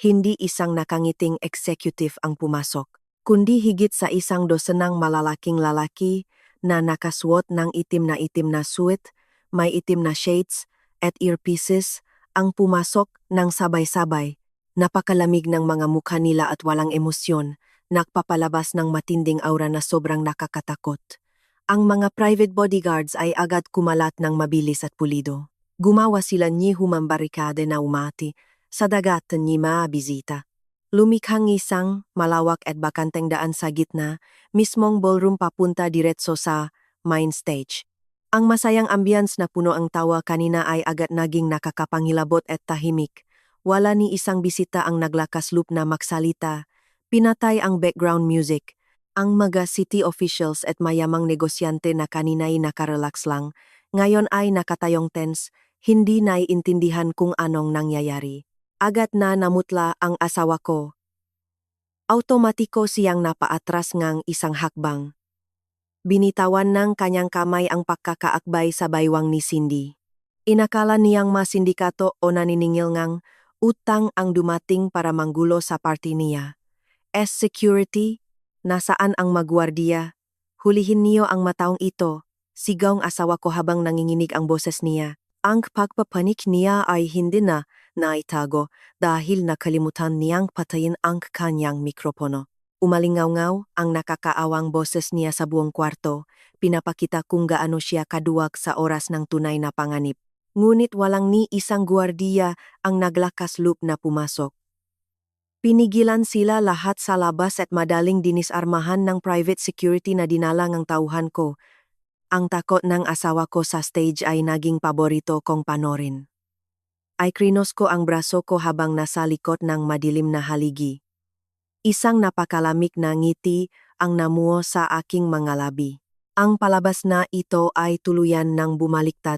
hindi isang nakangiting executive ang pumasok, kundi higit sa 1 dosenang malalaking lalaki na nakasuot ng itim na suit, may itim na shades at earpieces ang pumasok ng sabay-sabay. Napakalamig ng mga mukha nila at walang emosyon, nagpapalabas ng matinding aura na sobrang nakakatakot. Ang mga private bodyguards ay agad kumalat ng mabilis at pulido. Gumawa sila ni humambarikade na umati sa dagat ni mga bisita. Lumikhang isang malawak at bakanteng daan sa gitna, mismong ballroom papunta diretso sa main stage. Ang masayang ambience na puno ang tawa kanina ay agad naging nakakapangilabot at tahimik. Wala ni isang bisita ang naglakas loob na magsalita. Pinatay ang background music. Ang mga city officials at mayamang negosyante na kanina'y nakarelax lang, ngayon ay nakatayong tense, hindi naiintindihan kung anong nangyayari. Agad na namutla ang asawa ko. Automatiko siyang napaatras ngang isang hakbang. Binitawan ng kanyang kamay ang pagkakaakbay sa baywang ni Cindy. Inakala niyang masindikato o naniningil ngang utang ang dumating para manggulo sa party niya. As security, nasaan ang magwardiya? Hulihin niyo ang mataong ito, sigaw ang asawa ko habang nanginginig ang boses niya. Ang pagpapanik niya ay hindi na naitago dahil nakalimutan niyang patayin ang kanyang mikropono. Umalingaw-ngaw ang nakakaawang boses niya sa buong kwarto, pinapakita kung gaano siya kaduwag sa oras ng tunay na panganib. Ngunit walang ni isang gwardiya ang naglakas loob na pumasok. Pinigilan sila lahat sa labas at madaling dinisarmahan ng private security na dinala ng tauhan ko. Ang takot ng asawa ko sa stage ay naging paborito kong panorin. Ay krinos ko ang braso ko habang nasa likod ng madilim na haligi. Isang napakalamig na ngiti ang namuo sa aking mga labi. Ang palabas na ito ay tuluyan ng bumaliktad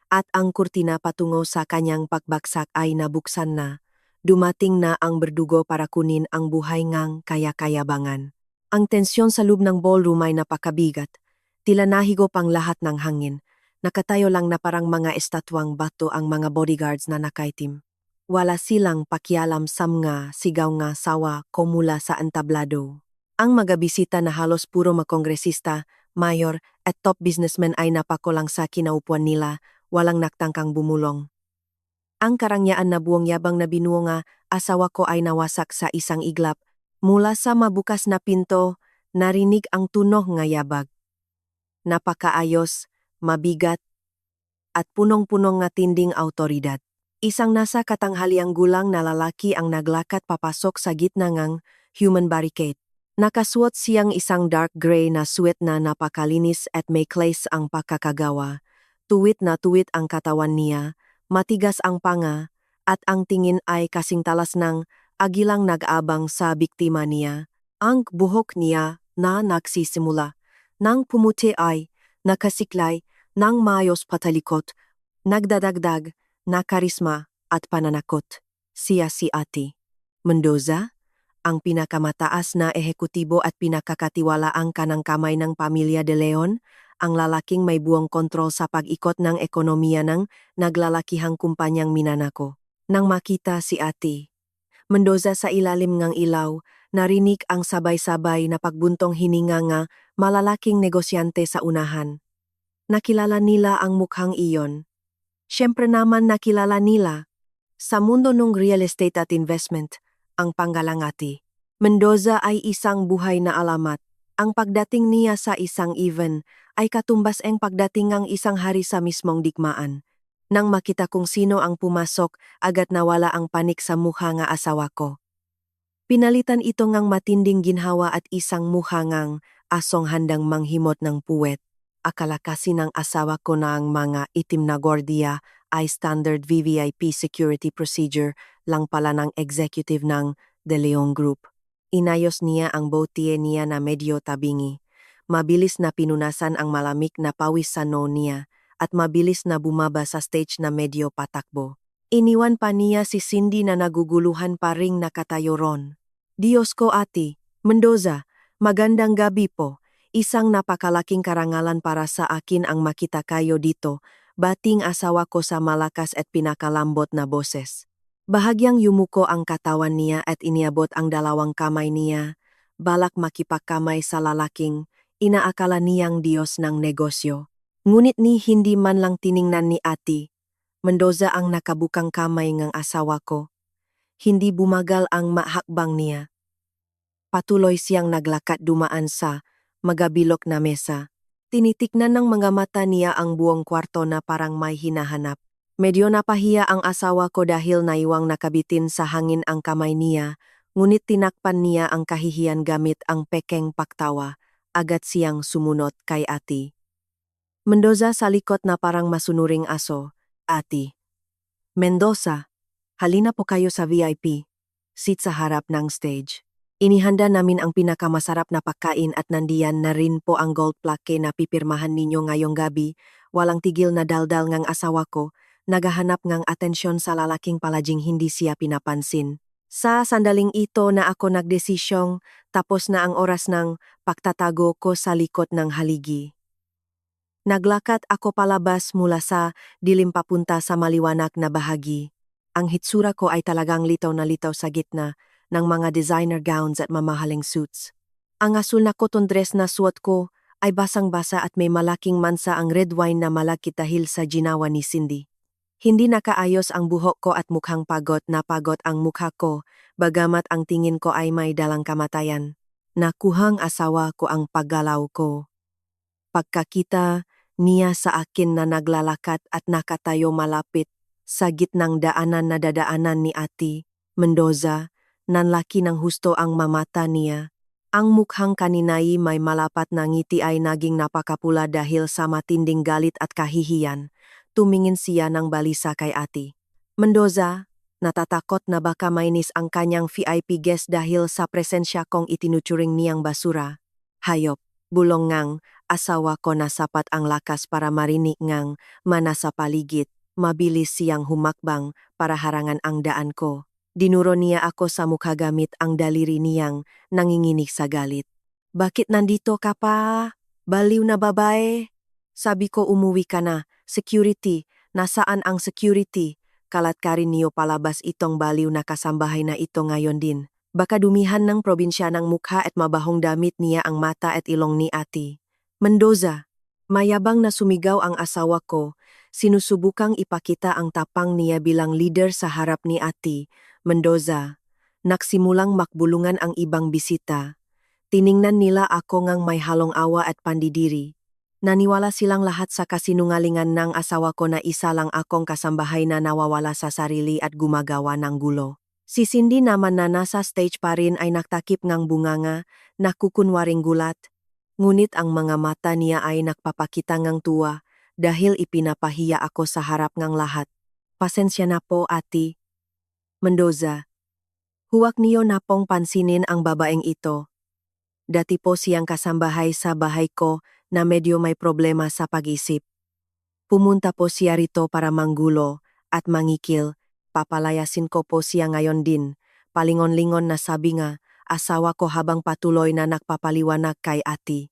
at ang kurtina patungo sa kanyang pagbagsak ay nabuksan na. Dumating na ang berdugo para kunin ang buhay ngang kaya-kayabangan. Ang tensyon sa loob ng ballroom ay napakabigat. Tila nahigop ang lahat ng hangin. Nakatayo lang na parang mga estatwang bato ang mga bodyguards na nakaitim. Wala silang pakialam sa mga sigaw nga sawa ko mula sa entablado. Ang mga bisita na halos puro makongresista, mayor at top businessmen ay napakulang sa kinaupuan nila, walang naktangkang bumulong. Ang karangyaan na buwang yabang na binuo nga asawa ko ay nawasak sa isang iglap. Mula sa mabukas na pinto, narinig ang tunog nga yabag. Napakaayos, mabigat, at punong-punong nga tinding autoridad. Isang nasa katanghaliang gulang na lalaki ang naglakat papasok sa gitna ngang human barricade. Nakasuot siyang isang dark gray na suit na napakalinis at may clays ang pagkakagawa. Tuwit na tuwit ang katawan niya, matigas ang panga, at ang tingin ay kasing talas ng agilang nag-abang sa biktima niya. Ang buhok niya na nagsisimula nang pumuti ay nakasiklay ng mayos patalikot, nagdadagdag na karisma at pananakot. Siya si Ate Mendoza, ang pinakamataas na ehekutibo at pinakakatiwalaang kanang kamay ng pamilya De Leon, ang lalaking may buong kontrol sa pag-ikot ng ekonomiya ng naglalakihang kumpanyang Minanaco. Nang makita si Ate Mendoza sa ilalim ngang ilaw, narinig ang sabay-sabay na pagbuntong hininga nga malalaking negosyante sa unahan. Nakilala nila ang mukhang iyon. Siyempre naman nakilala nila. Sa mundo ng real estate at investment, ang panggalang Ate Mendoza ay isang buhay na alamat. Ang pagdating niya sa isang event ay katumbas ang pagdating ng isang hari sa mismong digmaan. Nang makita kung sino ang pumasok, agad nawala ang panik sa mukha nga asawa ko. Pinalitan ito ngang matinding ginhawa at isang mukha ngang asong handang manghimot ng puwet. Akala kasi ng asawa ko na ang mga itim na gwardiya ay standard VVIP security procedure lang pala ng executive ng De Leon Group. Inayos niya ang botiye niya na medyo tabingi. Mabilis na pinunasan ang malamig na pawis sa noo niya at mabilis na bumaba sa stage na medyo patakbo. Iniwan pa niya si Cindy na naguguluhan pa ring nakatayo ron. Diyos ko Ate Mendoza, magandang gabi po. Isang napakalaking karangalan para sa akin ang makita kayo dito, bating asawa ko sa malakas at pinakalambot na boses. Bahagyang yumuko ang katawan niya at iniabot ang dalawang kamay niya, balak makipagkamay sa lalaking inaakala niyang Diyos ng negosyo. Ngunit ni hindi man lang tiningnan ni Ate Mendoza ang nakabukang kamay ng asawa ko. Hindi bumagal ang mahakbang niya. Patuloy siyang naglakad dumaan sa magabilok na mesa. Tinitiknan ng mga mata niya ang buong kwarto na parang may hinahanap. Medyo napahiya ang asawa ko dahil naiwang nakabitin sa hangin ang kamay niya, ngunit tinakpan niya ang kahihiyan gamit ang pekeng paktawa. Agad siyang sumunod kay Ate Mendoza sa likod na parang masunuring aso. Ate Mendoza, halina po kayo sa VIP. Seat sa harap ng stage. Inihanda namin ang pinakamasarap na pagkain at nandiyan na rin po ang gold plaque na pipirmahan ninyo ngayong gabi. Walang tigil na daldal ngang asawa ko, nagahanap ngang atensyon sa lalaking palaging hindi siya pinapansin. Sa sandaling ito na ako nagdesisyong tapos na ang oras ng pagtatago ko sa likod ng haligi. Naglakat ako palabas mula sa dilim papunta sa maliwanag na bahagi. Ang hitsura ko ay talagang litaw na litaw sa gitna ng mga designer gowns at mamahaling suits. Ang asul na cotton dress na suot ko ay basang-basa at may malaking mansa ang red wine na malakit dahil sa ginawa ni Cindy. Hindi nakaayos ang buhok ko at mukhang pagod na pagod ang mukha ko, bagamat ang tingin ko ay may dalang kamatayan. Nakuhang asawa ko ang paggalaw ko. Pagkakita niya sa akin na naglalakat at nakatayo malapit sa gitnang daanan na dadaanan ni Ate Mendoza, nanlaki ng husto ang mamata niya. Ang mukhang kaninay may malapat na ngiti ay naging napakapula dahil sa matinding galit at kahihiyan. Tumingin siya ng balisa kay Ate Mendoza, natatakot na baka mainis ang kanyang VIP guest dahil sa presensya kong itinuturing niyang basura. Hayop, bulong ngang asawa ko na sapat ang lakas para marinig ngang mana sa paligid. Mabilis siyang humakbang para harangan ang daan ko. Dinuro niya ako sa mukha gamit ang daliri niyang nanginginig sa galit. Bakit nandito ka pa? Baliw na babae? Sabi ko umuwi ka na. Security. Nasaan ang security? Kalat ka rin niyo palabas itong baliw na kasambahay na ito ngayon din. Baka dumihan ng probinsya ng mukha at mabahong damit niya ang mata at ilong ni Ate Mendoza. Mayabang na sumigaw ang asawa ko. Sinusubukang ipakita ang tapang niya bilang leader sa harap ni Ate Mendoza, nagsimulang makbulungan ang ibang bisita. Tiningnan nila ako ngang may halong awa at pandidiri. Naniwala silang lahat sa kasinungalingan ng asawa ko na isa lang akong kasambahay na nawawala sa sarili at gumagawa ng gulo. Si Cindy naman na nasa stage pa rin ay naktakip ngang bunganga, nakukunwaring gulat. Ngunit ang mga mata niya ay nagpapakita ngang tuwa dahil ipinapahiya ako sa harap ngang lahat. Pasensya na po, ati. Mendoza. Huwag niyo na pong pansinin ang babaeng ito. Dati po siyang kasambahay sa bahay ko na medyo may problema sa pag-isip. Pumunta po siya rito para manggulo at mangikil. Papalayasin ko po siya ngayon din. Palingon-lingon na sabi nga, asawa ko habang patuloy na nagpapaliwanag kay ati.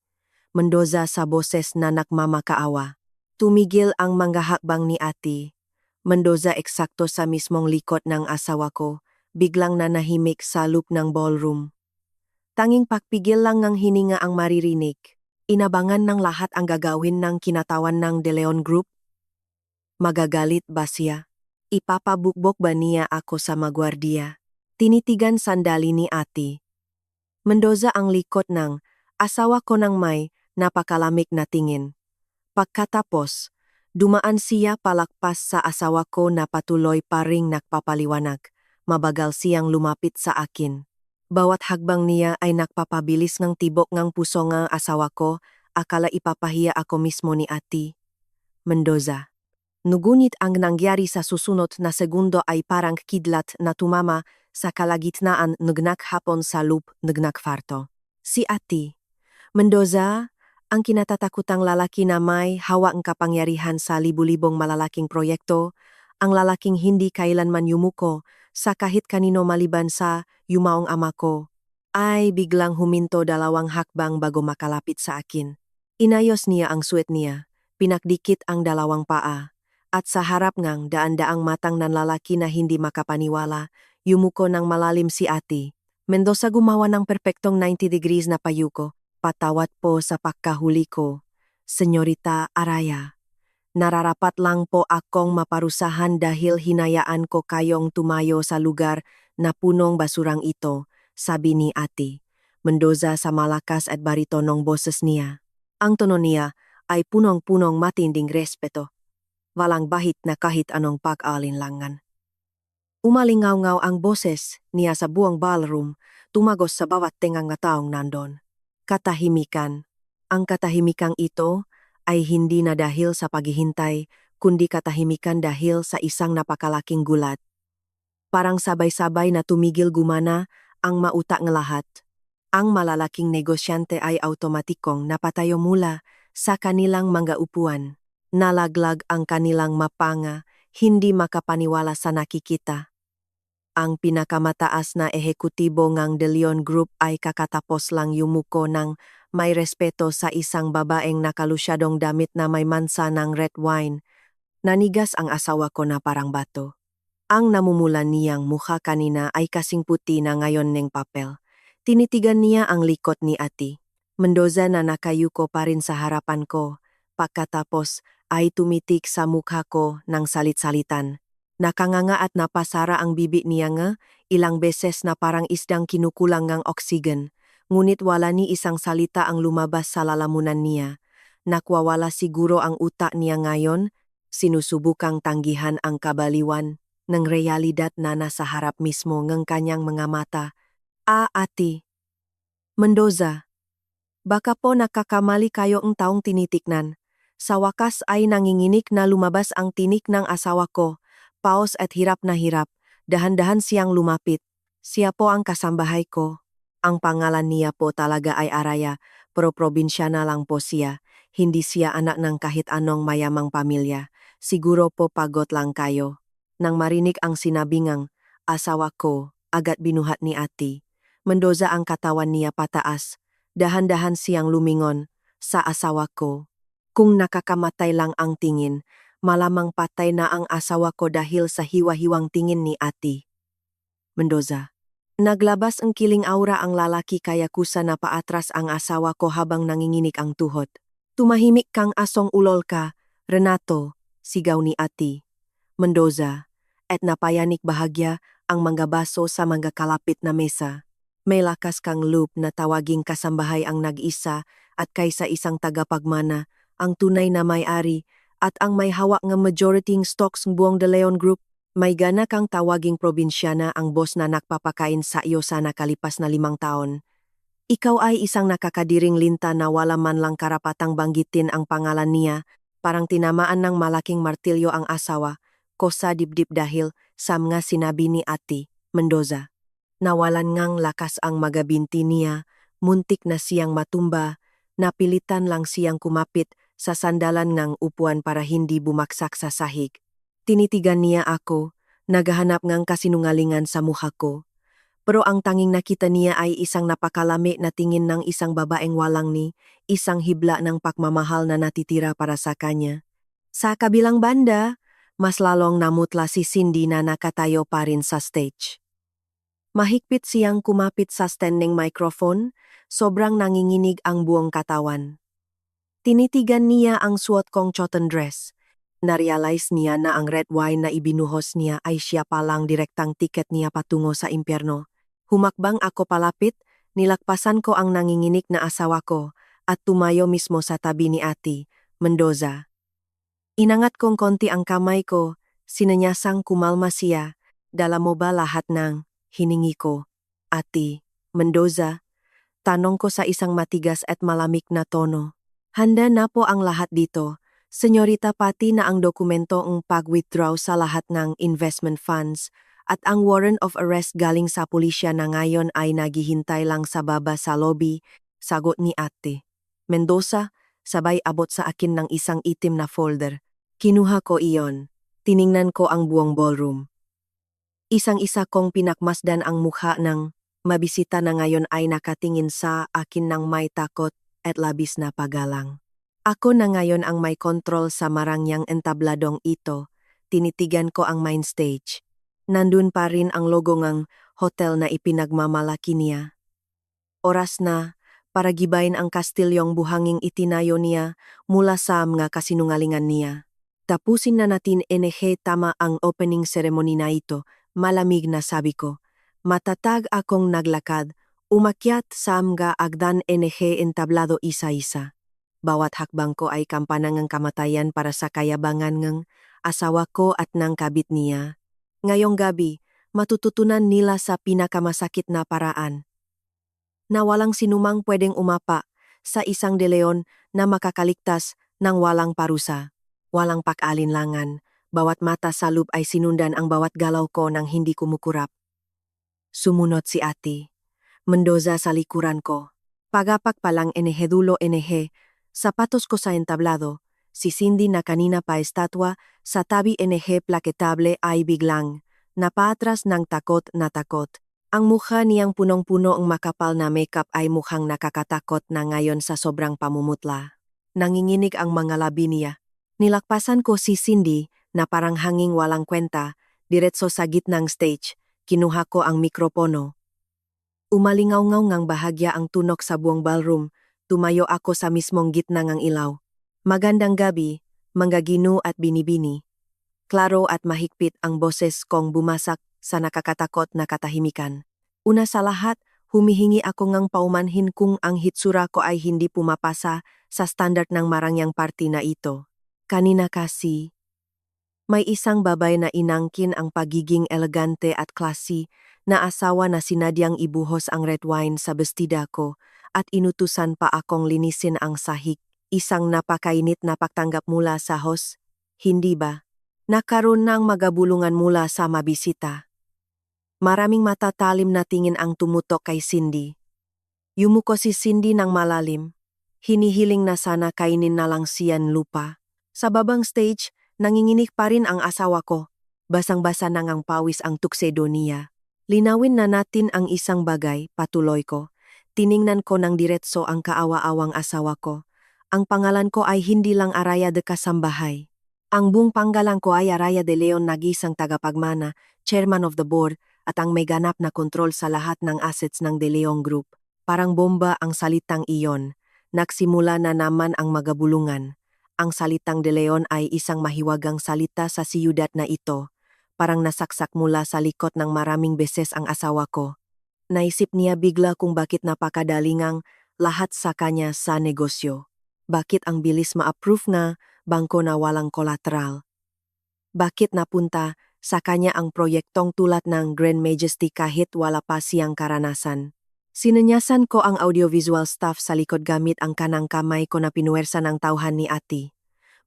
Mendoza sa boses na nagmamakaawa. Tumigil ang mga hakbang ni ati. Mendoza eksakto sa mismong likod ng asawa ko, biglang nanahimik sa loop ng ballroom. Tanging pagpigil lang ng hininga ang maririnig. Inabangan ng lahat ang gagawin ng kinatawan ng De Leon Group. Magagalit ba siya? Ipapabukbok ba niya ako sa magwardiya? Tinitigan sandali ni ati. Mendoza ang likod ng asawa ko ng may napakalamig na tingin. Pagkatapos, dumaan siya palakpas sa asawa ko na patuloy pa ring nagpapaliwanag. Mabagal siyang lumapit sa akin. Bawat hagbang niya ay nagpapabilis ng tibok ng puso ng asawa ko, akala ipapahiya ako mismo ni ati. Mendoza. Ngunit ang nangyari sa susunod na segundo ay parang kidlat na tumama sa kalagitnaan ng naghapon sa loop ng nagfarto. Si ati. Mendoza, ang kinatatakutang lalaki na may hawak ang kapangyarihan sa libu-libong malalaking proyekto, ang lalaking hindi kailanman yumuko sa kahit kanino maliban sa yumaong ama ko, ay biglang huminto 2 hakbang bago makalapit sa akin. Inayos niya ang suot niya, pinakdikit ang 2 paa, at sa harap ngang daan-daang matang ng lalaki na hindi makapaniwala, yumuko ng malalim si ati. Mendoza gumawa ng perpektong 90 degrees na payuko. Patawad po sa pagkahuli ko, Senyorita Araya. Nararapat lang po akong maparusahan dahil hinayaan ko kayong tumayo sa lugar na punong basurang ito, sabi ni ati. Mendoza sa malakas at baritonong boses niya. Ang tono niya ay punong-punong matinding respeto. Walang bahit na kahit anong pag-alinlangan. Umalingaw-ngaw ang boses niya sa buong ballroom, tumagos sa bawat tengang na taong nandon. Katahimikan. Ang katahimikang ito ay hindi na dahil sa paghihintay, kundi katahimikan dahil sa isang napakalaking gulat. Parang sabay-sabay na tumigil gumana ang mauta ng lahat. Ang malalaking negosyante ay automatikong napatayo mula sa kanilang mga upuan. Nalaglag ang kanilang mapanga, hindi makapaniwala sa nakikita. Ang pinakamataas na ehekutibo ng De Leon Group ay kakatapos lang yumuko ng may respeto sa isang babaeng nakalusyadong damit na may mansa ng red wine. Nanigas ang asawa ko na parang bato. Ang namumulan niyang mukha kanina ay kasing puti na ngayon ng papel. Tinitigan niya ang likod ni ati. Mendoza na nakayuko pa rin sa harapan ko. Pagkatapos ay tumitik sa mukha ko ng salit-salitan. Nakanganga at napasara ang bibig niya nga, ilang beses na parang isdang kinukulang ng oksigen. Ngunit wala ni isang salita ang lumabas sa lalamunan niya. Nakwawala siguro ang utak niya ngayon, sinusubukang tanggihan ang kabaliwan ng realidad na nasa harap mismo ng kanyang mga mata. Ati. Mendoza. Baka po nakakamali kayo ang taong tinitiknan. Sa wakas ay nanginginig na lumabas ang tinik ng asawa ko. Paos at hirap na hirap, dahan-dahan siyang lumapit. Siya po ang kasambahay ko. Ang pangalan niya po talaga ay Araya, pero probinsya na lang po siya. Hindi siya anak ng kahit anong mayamang pamilya. Siguro po pagod lang kayo. Nang marinig ang sinabingang asawa ko, agad binuhat ni ati. Mendoza ang katawan niya pataas. Dahan-dahan siyang lumingon sa asawa ko. Kung nakakamatay lang ang tingin, malamang patay na ang asawa ko dahil sa hiwa-hiwang tingin ni ati. Mendoza. Naglabas ang kiling aura ang lalaki kaya kusa na paatras ang asawa ko habang nanginginig ang tuhod. Tumahimik kang asong ulol ka, Renato, sigaw ni ati. Mendoza. At napayanik bahagya ang mga baso sa mga kalapit na mesa. May lakas kang loop na tawaging kasambahay ang nag-isa at kaysa isang tagapagmana, ang tunay na may-ari at ang may hawak ng majority stocks ng buong De Leon Group. May gana kang tawaging probinsyana ang boss na nakpapakain sa iyo sa nakalipas na 5 taon. Ikaw ay isang nakakadiring linta na wala man lang karapatang banggitin ang pangalan niya, parang tinamaan ng malaking martilyo ang asawa ko sa dibdib dahil sa mga sinabi ni Ate Mendoza. Nawalan ngang lakas ang magabinti niya, muntik na siyang matumba, napilitan lang siyang kumapit sa sandalan ng upuan para hindi bumaksak sa sahig. Tinitigan niya ako, naghahanap ngang kasinungalingan sa mukha ko. Pero ang tanging nakita niya ay isang napakalami na tingin ng isang babaeng walang isang hibla ng pagmamahal na natitira para sa kanya. Sa kabilang banda, mas lalong namutla si Cindy na nakatayo pa rin sa stage. Mahigpit siyang kumapit sa standing microphone, sobrang nanginginig ang buong katawan. Tinitigan niya ang suot kong cotton dress. Narealize niya na ang red wine na ibinuhos niya ay siya palang direktang tiket niya patungo sa impyerno. Humakbang ako palapit, nilakpasan ko ang nanginginig na asawa ko at tumayo mismo sa tabi ni Ate Mendoza. Inangat kong konti ang kamay ko, sinanyasang kumalma siya. Dala mo ba lahat ng hiningi ko? Ate Mendoza, tanong ko sa isang matigas at malamig na tono. Handa na po ang lahat dito. Senyorita, pati na ang dokumento ng pag-withdraw sa lahat ng investment funds at ang warrant of arrest galing sa pulisya na ngayon ay naghihintay lang sa baba sa lobby, sagot ni Ate Mendoza, sabay abot sa akin ng isang itim na folder. Kinuha ko iyon. Tiningnan ko ang buong ballroom. Isang-isa kong pinakmasdan ang mukha ng mabisita na ngayon ay nakatingin sa akin ng may takot at labis na paggalang. Ako na ngayon ang may kontrol sa marangyang entabladong ito. Tinitigan ko ang main stage. Nandun pa rin ang logo ng hotel na ipinagmamalaki niya. Oras na para gibayin ang kastilyong buhanging itinayo niya mula sa mga kasinungalingan niya. Tapusin na natin tama ang opening ceremony na ito, malamig na sabi ko. Matatag akong naglakad, umakyat sa mga agdan entablado isa-isa. Bawat hakbang ko ay kampanang ng kamatayan para sa kayabangan ng asawa ko at ng kabit niya. Ngayong gabi, matututunan nila sa pinakamasakit na paraan na walang sinumang pwedeng umapa sa isang De Leon na makakaligtas ng walang parusa, walang pag-alinlangan. Bawat mata sa loob ay sinundan ang bawat galaw ko nang hindi kumukurap. Sumunod si Ate Mendoza sa likuran ko. Pagapak palang dulo sapatos ko sa entablado, si Cindy na kanina pa estatwa sa tabi plaketable ay biglang napaatras ng takot na takot. Ang mukha niyang punong-puno ang makapal na makeup ay mukhang nakakatakot na ngayon sa sobrang pamumutla. Nanginginig ang mga labi niya. Nilakpasan ko si Cindy na parang hanging walang kwenta, diretso sa gitnang stage, kinuha ko ang mikropono. Umalingaw-ngaw ngang bahagya ang tunok sa buong ballroom. Tumayo ako sa mismong gitna ng ilaw. Magandang gabi, mga ginu at binibini. Klaro at mahigpit ang boses kong bumasak sa nakakatakot na katahimikan. Una sa lahat, humihingi ako ngang paumanhin kung ang hitsura ko ay hindi pumapasa sa standard ng marangyang party na ito. Kanina kasi, may isang babay na inangkin ang pagiging elegante at classy na asawa na sinadyang ibuhos ang red wine sa bestida ko at inutusan pa akong linisin ang sahig. Isang napakainit na pagtanggap mula sa host, hindi ba? Nakaroon ng magabulungan mula sa mabisita. Maraming matatalim na tingin ang tumutok kay Cindy. Yumuko si Cindy ng malalim. Hinihiling na sana kainin na lang siyan lupa. Sa babang stage, nanginginig pa rin ang asawa ko. Basang-basa nang ang pawis ang tuksedo niya. Linawin na natin ang isang bagay, patuloy ko. Tiningnan ko ng diretso ang kaawa-awang asawa ko. Ang pangalan ko ay hindi lang Araya de Kasambahay. Ang buong panggalan ko ay Araya de Leon, nagisang tagapagmana, chairman of the board, at ang may ganap na kontrol sa lahat ng assets ng De Leon Group. Parang bomba ang salitang iyon. Nagsimula na naman ang magabulungan. Ang salitang De Leon ay isang mahiwagang salita sa siyudad na ito. parang nasaksak mula sa likod ng maraming beses ang asawa ko. Naisip niya bigla kung bakit napakadalingang lahat sa kanya sa negosyo. Bakit ang bilis ma-approve nga bangko na walang kolateral? Bakit napunta sa kanya ang proyektong tulad ng Grand Majesty kahit wala pa siyang karanasan? Sinanyasan ko ang audiovisual staff sa likod gamit ang kanang kamay ko na pinuwersa ng tauhan ni Ati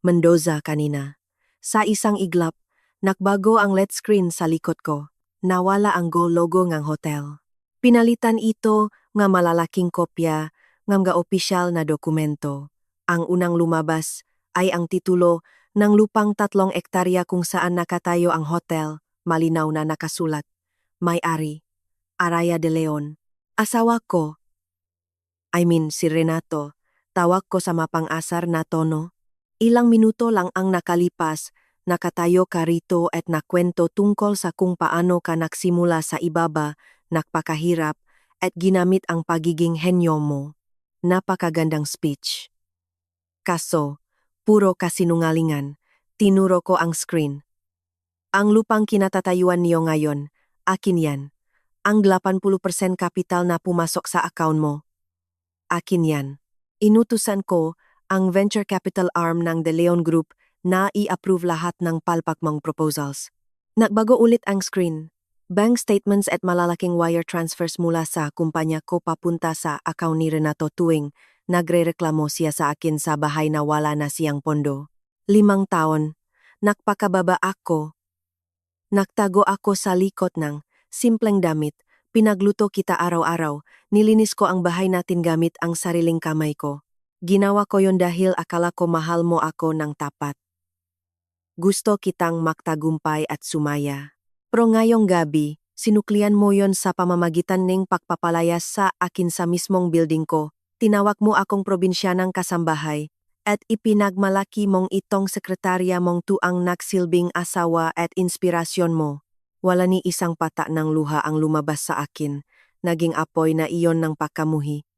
Mendoza kanina. Sa isang iglap, nakbago ang LED screen sa likod ko. Nawala ang Go logo ng hotel. Pinalitan ito nga malalaking kopya ng opisyal na dokumento. Ang unang lumabas ay ang titulo ng lupang 3 ektarya kung saan nakatayo ang hotel, malinaw na nakasulat. May-ari, Araya de Leon. Asawa ko, si Renato, tawag ko sa mapang-asar na tono. Ilang minuto lang ang nakalipas, nakatayo ka rito at nakwento tungkol sa kung paano ka nagsimula sa ibaba, nakpakahirap, at ginamit ang pagiging henyo mo. Napakagandang speech. Kaso, puro kasinungalingan, tinuro ko ang screen. Ang lupang kinatatayuan niyo ngayon, akin yan. Ang 80% kapital na pumasok sa account mo. Akin yan. Inutusan ko ang venture capital arm ng De Leon Group na i-approve lahat ng palpak mong proposals. Nagbago ulit ang screen. Bank statements at malalaking wire transfers mula sa kumpanya ko papunta sa account ni Renato tuwing nagrereklamo siya sa akin sa bahay na wala na siyang pondo. 5 taon. Nakpakababa ako. Nagtago ako sa likod ng simpleng damit, pinagluto kita araw-araw, nilinis ko ang bahay natin gamit ang sariling kamay ko. Ginawa ko yon dahil akala ko mahal mo ako ng tapat. Gusto kitang magtagumpay at sumaya. Pero ngayong gabi, sinuklian mo yon sa pamamagitan ng pagpapalayas sa akin sa mismong building ko. Tinawag mo akong probinsyanang kasambahay at ipinagmalaki mong itong sekretarya mong tuang nagsilbing asawa at inspirasyon mo. Wala ni isang pata ng luha ang lumabas sa akin, naging apoy na iyon ng pagkamuhi.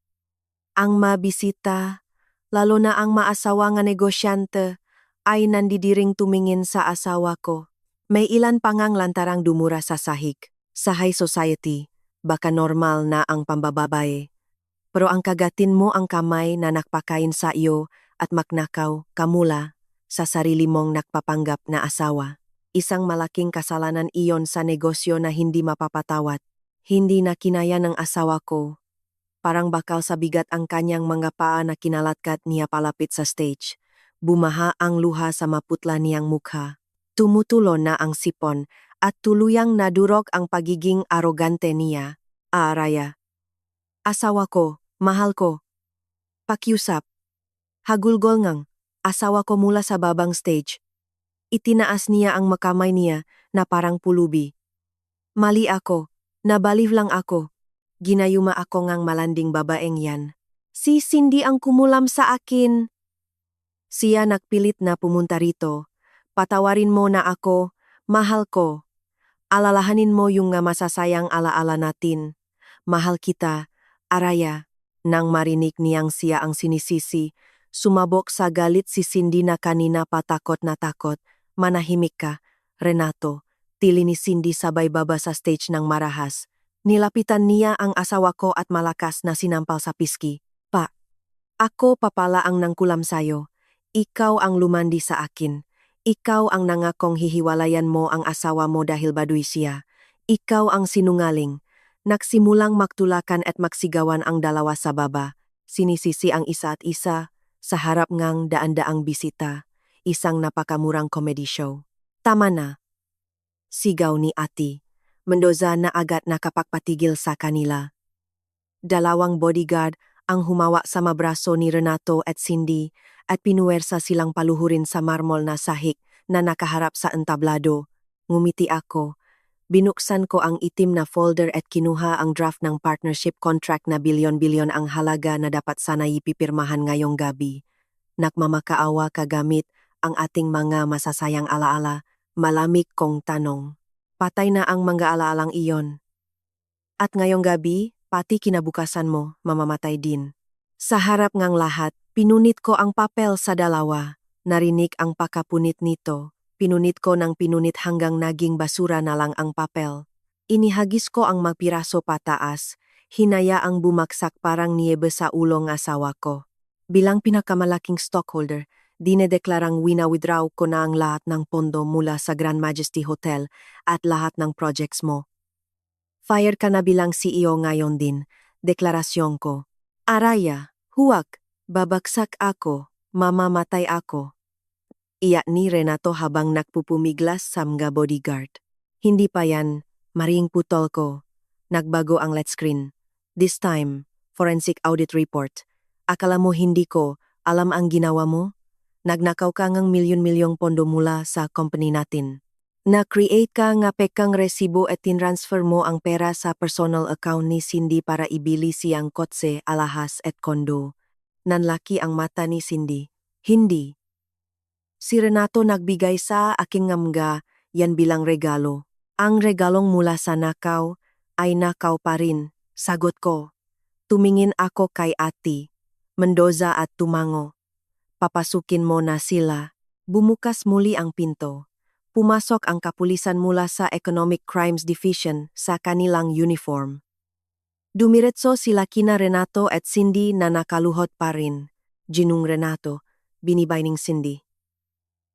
Ang mabisita, lalo na ang maasawa nga negosyante, ay nandidiring tumingin sa asawa ko. May ilan pa ngang lantarang dumura sa sahig. Sa high society, baka normal na ang pambababae. Pero ang kagatin mo ang kamay na nakpakain sa iyo at magnakaw, kamula, sa sarili mong nakpapanggap na asawa. Isang malaking kasalanan iyon sa negosyo na hindi mapapatawad. Hindi na kinaya ng asawa ko. Parang bakal sa bigat ang kanyang mga paa na kinalatkat niya palapit sa stage. Bumaha ang luha sa maputla niyang mukha. Tumutulo na ang sipon at tuluyang nadurog ang pagiging arogante niya. Araya. Asawa ko, mahal ko. Pakiusap. Hagulgol ngang, asawa ko mula sa babang stage. Itinaas niya ang makamay niya na parang pulubi. Mali ako, nabaliw lang ako. Ginayuma ako ngang malanding babaeng yan. Si Cindy ang kumulam sa akin. Siya nagpilit na pumunta rito. Patawarin mo na ako, mahal ko. Alalahanin mo yung nga masasayang alaala natin. Mahal kita, Araya. Nang marinig niyang siya ang sinisisi, sumabok sa galit si Cindy na kanina patakot na takot. Manahimik ka, Renato. Tili ni Cindy sabay baba sa stage ng marahas. Nilapitan niya ang asawa ko at malakas na sinampal sa piski. Pa, ako papala ang nangkulam sayo. Ikaw ang lumandi sa akin. Ikaw ang nangakong hihiwalayan mo ang asawa mo dahil baduy siya. Ikaw ang sinungaling. Nagsimulang magtulakan at magsigawan ang dalawa sa baba. Sinisisi ang isa at isa sa harap ngang daan-daang bisita. Isang napakamurang comedy show. Tama na. Sigaw ni Ati Mendoza na agad nakapagpatigil sa kanila. 2 bodyguard ang humawa sa mabraso ni Renato at Cindy at pinuwersa silang paluhurin sa marmol na sahig na nakaharap sa entablado. Ngumiti ako. Binuksan ko ang itim na folder at kinuha ang draft ng partnership contract na bilyon-bilyon ang halaga na dapat sana ipipirmahan ngayong gabi. Nagmamakaawa kagamit ang ating mga masasayang alaala, malamig kong tanong. Patay na ang mga alaalang iyon. At ngayong gabi, pati kinabukasan mo, mamamatay din. Sa harap ngang lahat, pinunit ko ang papel sa dalawa. Narinig ang pakapunit nito. pinunit ko ng pinunit hanggang naging basura na lang ang papel. Inihagis ko ang magpiraso pataas, hinayaang bumagsak parang niebe sa ulo ng asawa ko. Bilang pinakamalaking stockholder, dinedeklarang wina-withdraw ko na ang lahat ng pondo mula sa Grand Majesty Hotel at lahat ng projects mo. Fired ka na bilang CEO ngayon din, deklarasyon ko. Araya, huwag, babagsak ako, mamamatay ako. Iyak ni Renato habang nagpupumiglas sa mga bodyguard. Hindi pa yan, maring putol ko. Nagbago ang let screen. This time, forensic audit report. Akala mo hindi ko alam ang ginawa mo? Nagnakaw ka ng milyon-milyong pondo mula sa company natin. Na-create ka nga pekang resibo at tinransfer mo ang pera sa personal account ni Cindy para ibili siyang kotse, alahas at kondo. Nanlaki ang mata ni Cindy. Hindi. Si Renato nagbigay sa aking ngamga yan bilang regalo. Ang regalong mula sa nakaw ay nakaw pa rin, sagot ko. Tumingin ako kay ati, Mendoza at tumango. Papasukin mo na sila. Bumukas muli ang pinto. Pumasok ang kapulisan mula sa Economic Crimes Division sa kanilang uniform. Dumiretso sila kina Renato at Cindy na nakaluhot pa rin. Ginung Renato, binibay ning Cindy.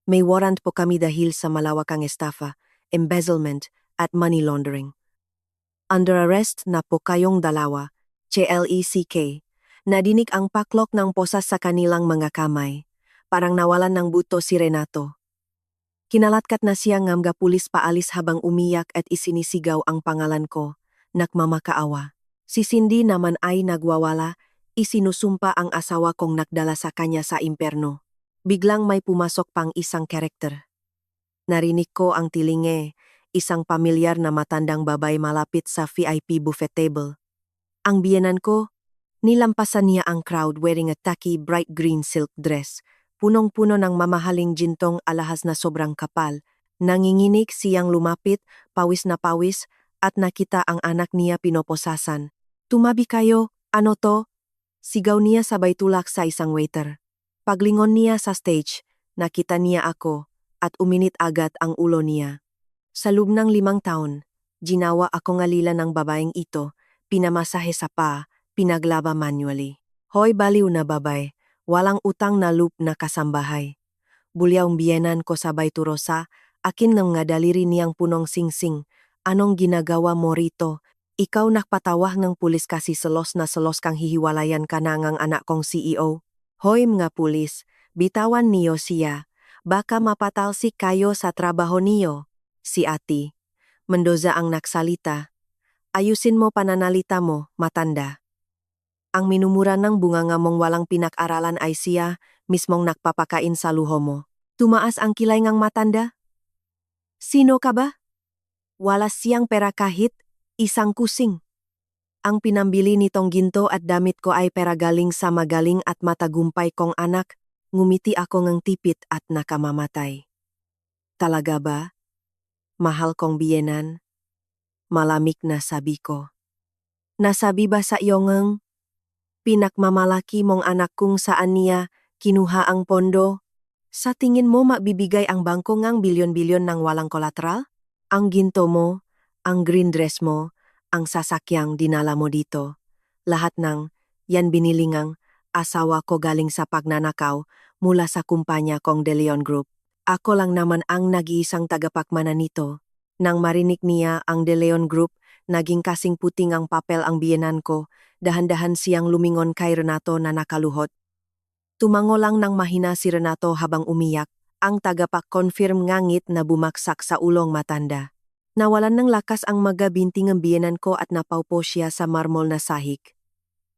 May warrant po kami dahil sa malawakang estafa, embezzlement at money laundering. Under arrest na po kayong dalawa, CLECK. Nadinig ang paklok ng posas sa kanilang mga kamay. Parang nawalan ng buto si Renato. Kinalatkat na siya ng mga pulis paalis habang umiyak at isinisigaw ang pangalan ko, nakmamakaawa. Si Cindy naman ay nagwawala, isinusumpa ang asawa kong nakdala sa kanya sa imperno. Biglang may pumasok pang isang karakter. Narinig ko ang tilinge, isang pamilyar na matandang babay malapit sa VIP buffet table. Ang biyenan ko, nilampasan niya ang crowd wearing a tacky bright green silk dress, punong-puno ng mamahaling gintong alahas na sobrang kapal. Nanginginig siyang lumapit, pawis na pawis, at nakita ang anak niya pinoposasan. Tumabi kayo, ano to? Sigaw niya sabay tulak sa isang waiter. Paglingon niya sa stage, nakita niya ako, at uminit agad ang ulo niya. Sa loob ng 5 taon, ginawa ako ngalila ng babaeng ito, pinamasahe sa pa, pinaglaba manually. Hoy baliw na babay, walang utang na loop na kasambahay. Bulyaw biyenan ko sabay turosa, akin ng nga daliri niyang punong singsing. Anong ginagawa mo rito? Ikaw nakpatawah ng pulis kasi selos na selos kang hihiwalayan ka na ngang anak kong CEO. Hoy mga pulis, bitawan niyo siya. Baka mapatalsik kayo sa trabaho niyo. Si ati. Mendoza ang naksalita. Ayusin mo pananalita mo, matanda. Ang minumura ng bunganga mong walang pinag-aralan ay siya, mismong nakpapakain sa luho mo. Tumaas ang kilay ngang matanda? Sino ka ba? Wala siyang pera kahit isang kusing. Ang pinambili nitong ginto at damit ko ay pera galing sa magaling at matagumpay kong anak, ngumiti ako ng tipit at nakamamatay. Talaga ba? Mahal kong biyenan? Malamig na sabi ko. Nasabi ba sa iyo ngang pinakmamalaki mong anak kung saan niya kinuha ang pondo? Sa tingin mo mabibigay ang bangko ngang bilyon-bilyon ng walang kolateral? Ang ginto mo, ang green dress mo, ang sasakyang dinala mo dito. Lahat ng yan binilingang asawa ko galing sa pagnanakaw mula sa kumpanya kong De Leon Group. Ako lang naman ang nag-iisang tagapagmana nito. Nang marinig niya ang De Leon Group, naging kasing puting ang papel ang biyenan ko, dahan-dahan siyang lumingon kay Renato na nakaluhot. Tumango lang ng mahina si Renato habang umiyak, ang tagapak-confirm ngangit na bumaksak sa ulong matanda. Nawalan ng lakas ang magabinting ang biyenan ko at napaupo siya sa marmol na sahig.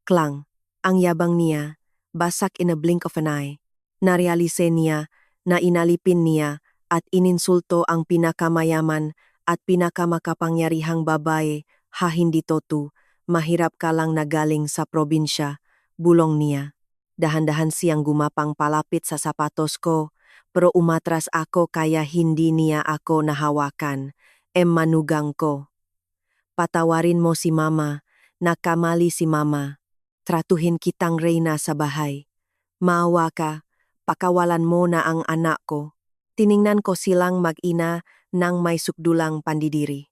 Klang, ang yabang niya, basak in a blink of an eye. Narealise niya na inalipin niya at ininsulto ang pinakamayaman at pinakamakapangyarihang babae, hindi to, mahirap ka lang na galing sa probinsya, bulong niya. Dahan-dahan siyang gumapang palapit sa sapatos ko, pero umatras ako kaya hindi niya ako nahawakan. Manugang ko. Patawarin mo si mama, nakamali si mama. Tratuhin kitang reyna sa bahay. Maawa ka, pakawalan mo na ang anak ko. Tiningnan ko silang mag-ina nang may sukdulang pandidiri.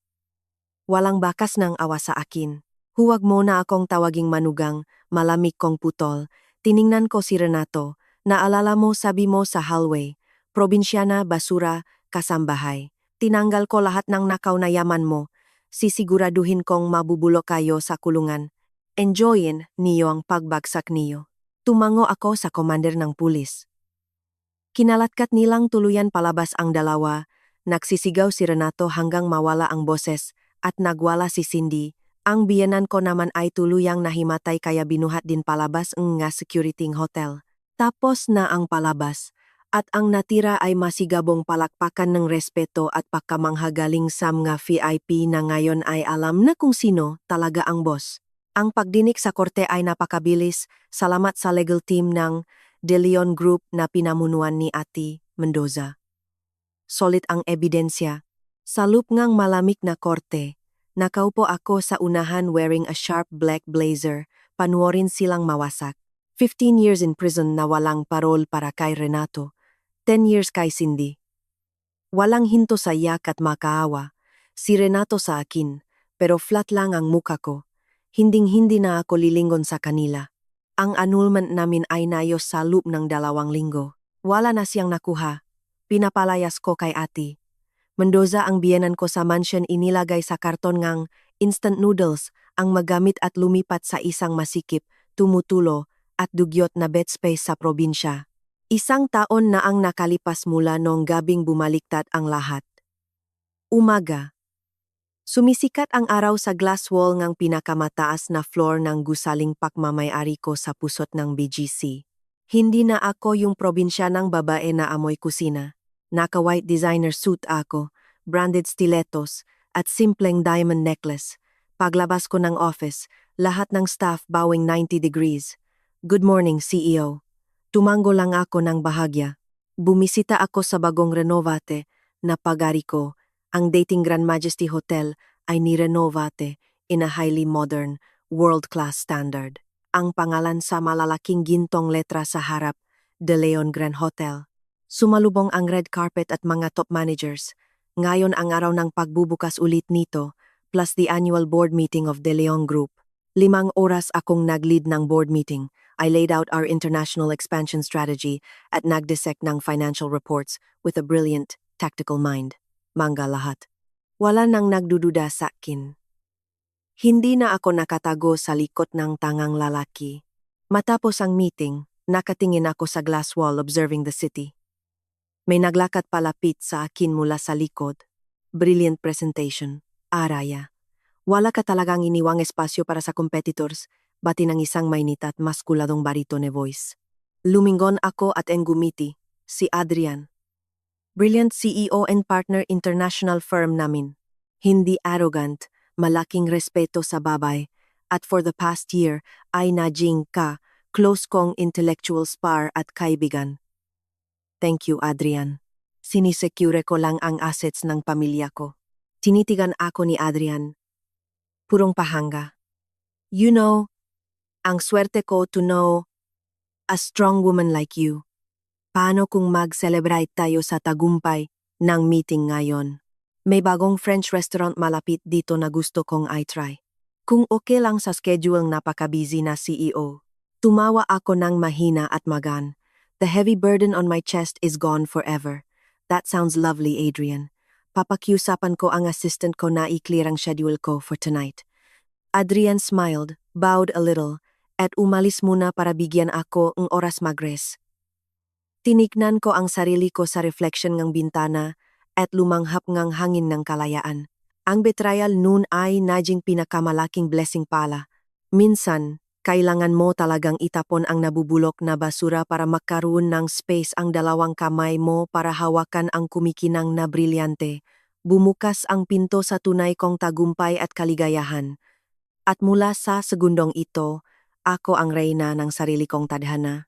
Walang bakas ng awa sa akin. Huwag mo na akong tawaging manugang, malamig kong putol. Tiningnan ko si Renato. Naalala mo sabi mo sa hallway, probinsyana, basura, kasambahay. Tinanggal ko lahat ng nakaw na yaman mo. Sisiguraduhin kong mabubulok kayo sa kulungan. Enjoyin niyo ang pagbagsak niyo. Tumango ako sa commander ng pulis. Kinalatkat nilang tuluyan palabas ang dalawa. Nagsisigaw si Renato hanggang mawala ang boses at nagwala si Cindy. Ang biyenan ko naman ay tuluyang nahimatay kaya binuhat din palabas ng nga security hotel. Tapos na ang palabas at ang natira ay masigabong palakpakan ng respeto at pagkamanghagaling sa mga VIP na ngayon ay alam na kung sino talaga ang boss. Ang pagdinig sa korte ay napakabilis, salamat sa legal team ng De Leon Group na pinamunuan ni Ati Mendoza. Solid ang ebidensya. Sa lupngang malamig na korte, nakaupo ako sa unahan wearing a sharp black blazer, panuorin silang mawasak. 15 years in prison na walang parol para kay Renato, 10 years kay Cindy. Walang hinto sa yak at makaawa, si Renato sa akin, pero flat lang ang muka ko. Hinding-hindi na ako lilingon sa kanila. Ang annulment namin ay nayos sa loop ng 2 linggo. Wala na siyang nakuha. Pinapalayas ko kay Ati Mendoza ang biyenan ko sa mansion inilagay sa karton ngang instant noodles ang magamit at lumipat sa isang masikip, tumutulo, at dugyot na bed space sa probinsya. 1 taon na ang nakalipas mula noong gabing bumaliktad ang lahat. Umaga. Sumisikat ang araw sa glass wall ngang pinakamataas na floor ng gusaling pagmamayari ko sa pusot ng BGC. Hindi na ako yung probinsyanang babae na amoy kusina. Naka-white designer suit ako, branded stilettos, at simpleng diamond necklace. Paglabas ko ng office, lahat ng staff bowing 90 degrees. Good morning, CEO. Tumango lang ako ng bahagya. Bumisita ako sa bagong Renovate na pagari ko. Ang dating Grand Majesty Hotel ay ni-renovate in a highly modern, world-class standard. Ang pangalan sa malalaking gintong letra sa harap, De Leon Grand Hotel. Sumalubong ang red carpet at mga top managers. Ngayon ang araw ng pagbubukas ulit nito, plus the annual board meeting of De Leon Group. 5 oras akong nag-lead ng board meeting. I laid out our international expansion strategy at nag-dissect ng financial reports with a brilliant, tactical mind. Mangga lahat. Wala nang nagdududa sa akin. Hindi na ako nakatago sa likod ng tangang lalaki. Matapos ang meeting, nakatingin ako sa glass wall observing the city. May naglakad palapit sa akin mula sa likod. Brilliant presentation. Araya. Wala ka talagang iniwang espasyo para sa competitors, bati ng isang mainit at maskuladong baritone voice. Lumingon ako at gumiti, si Adrian. Brilliant CEO and partner international firm namin. Hindi arrogant, malaking respeto sa babay, at for the past year ay naging close kong intellectual spar at kaibigan. Thank you, Adrian. Sinisecure ko lang ang assets ng pamilya ko. Tinitigan ako ni Adrian. Purong pahanga. You know, ang swerte ko to know a strong woman like you. Paano kung mag-celebrate tayo sa tagumpay ng meeting ngayon? May bagong French restaurant malapit dito na gusto kong i-try. Kung okay lang sa schedule ng napaka-busy na CEO. Tumawa ako ng mahina at magan. The heavy burden on my chest is gone forever. That sounds lovely, Adrian. Papakiusapan ko ang assistant ko na i-clear ang schedule ko for tonight. Adrian smiled, bowed a little, at umalis muna para bigyan ako ng oras mag-rest. Tinignan ko ang sarili ko sa reflection ng bintana at lumanghap ngang hangin ng kalayaan. Ang betrayal noon ay naging pinakamalaking blessing pala. Minsan, kailangan mo talagang itapon ang nabubulok na basura para magkaroon ng space ang 2 kamay mo para hawakan ang kumikinang na brilyante. Bumukas ang pinto sa tunay kong tagumpay at kaligayahan. At mula sa segundong ito, ako ang reyna ng sarili kong tadhana.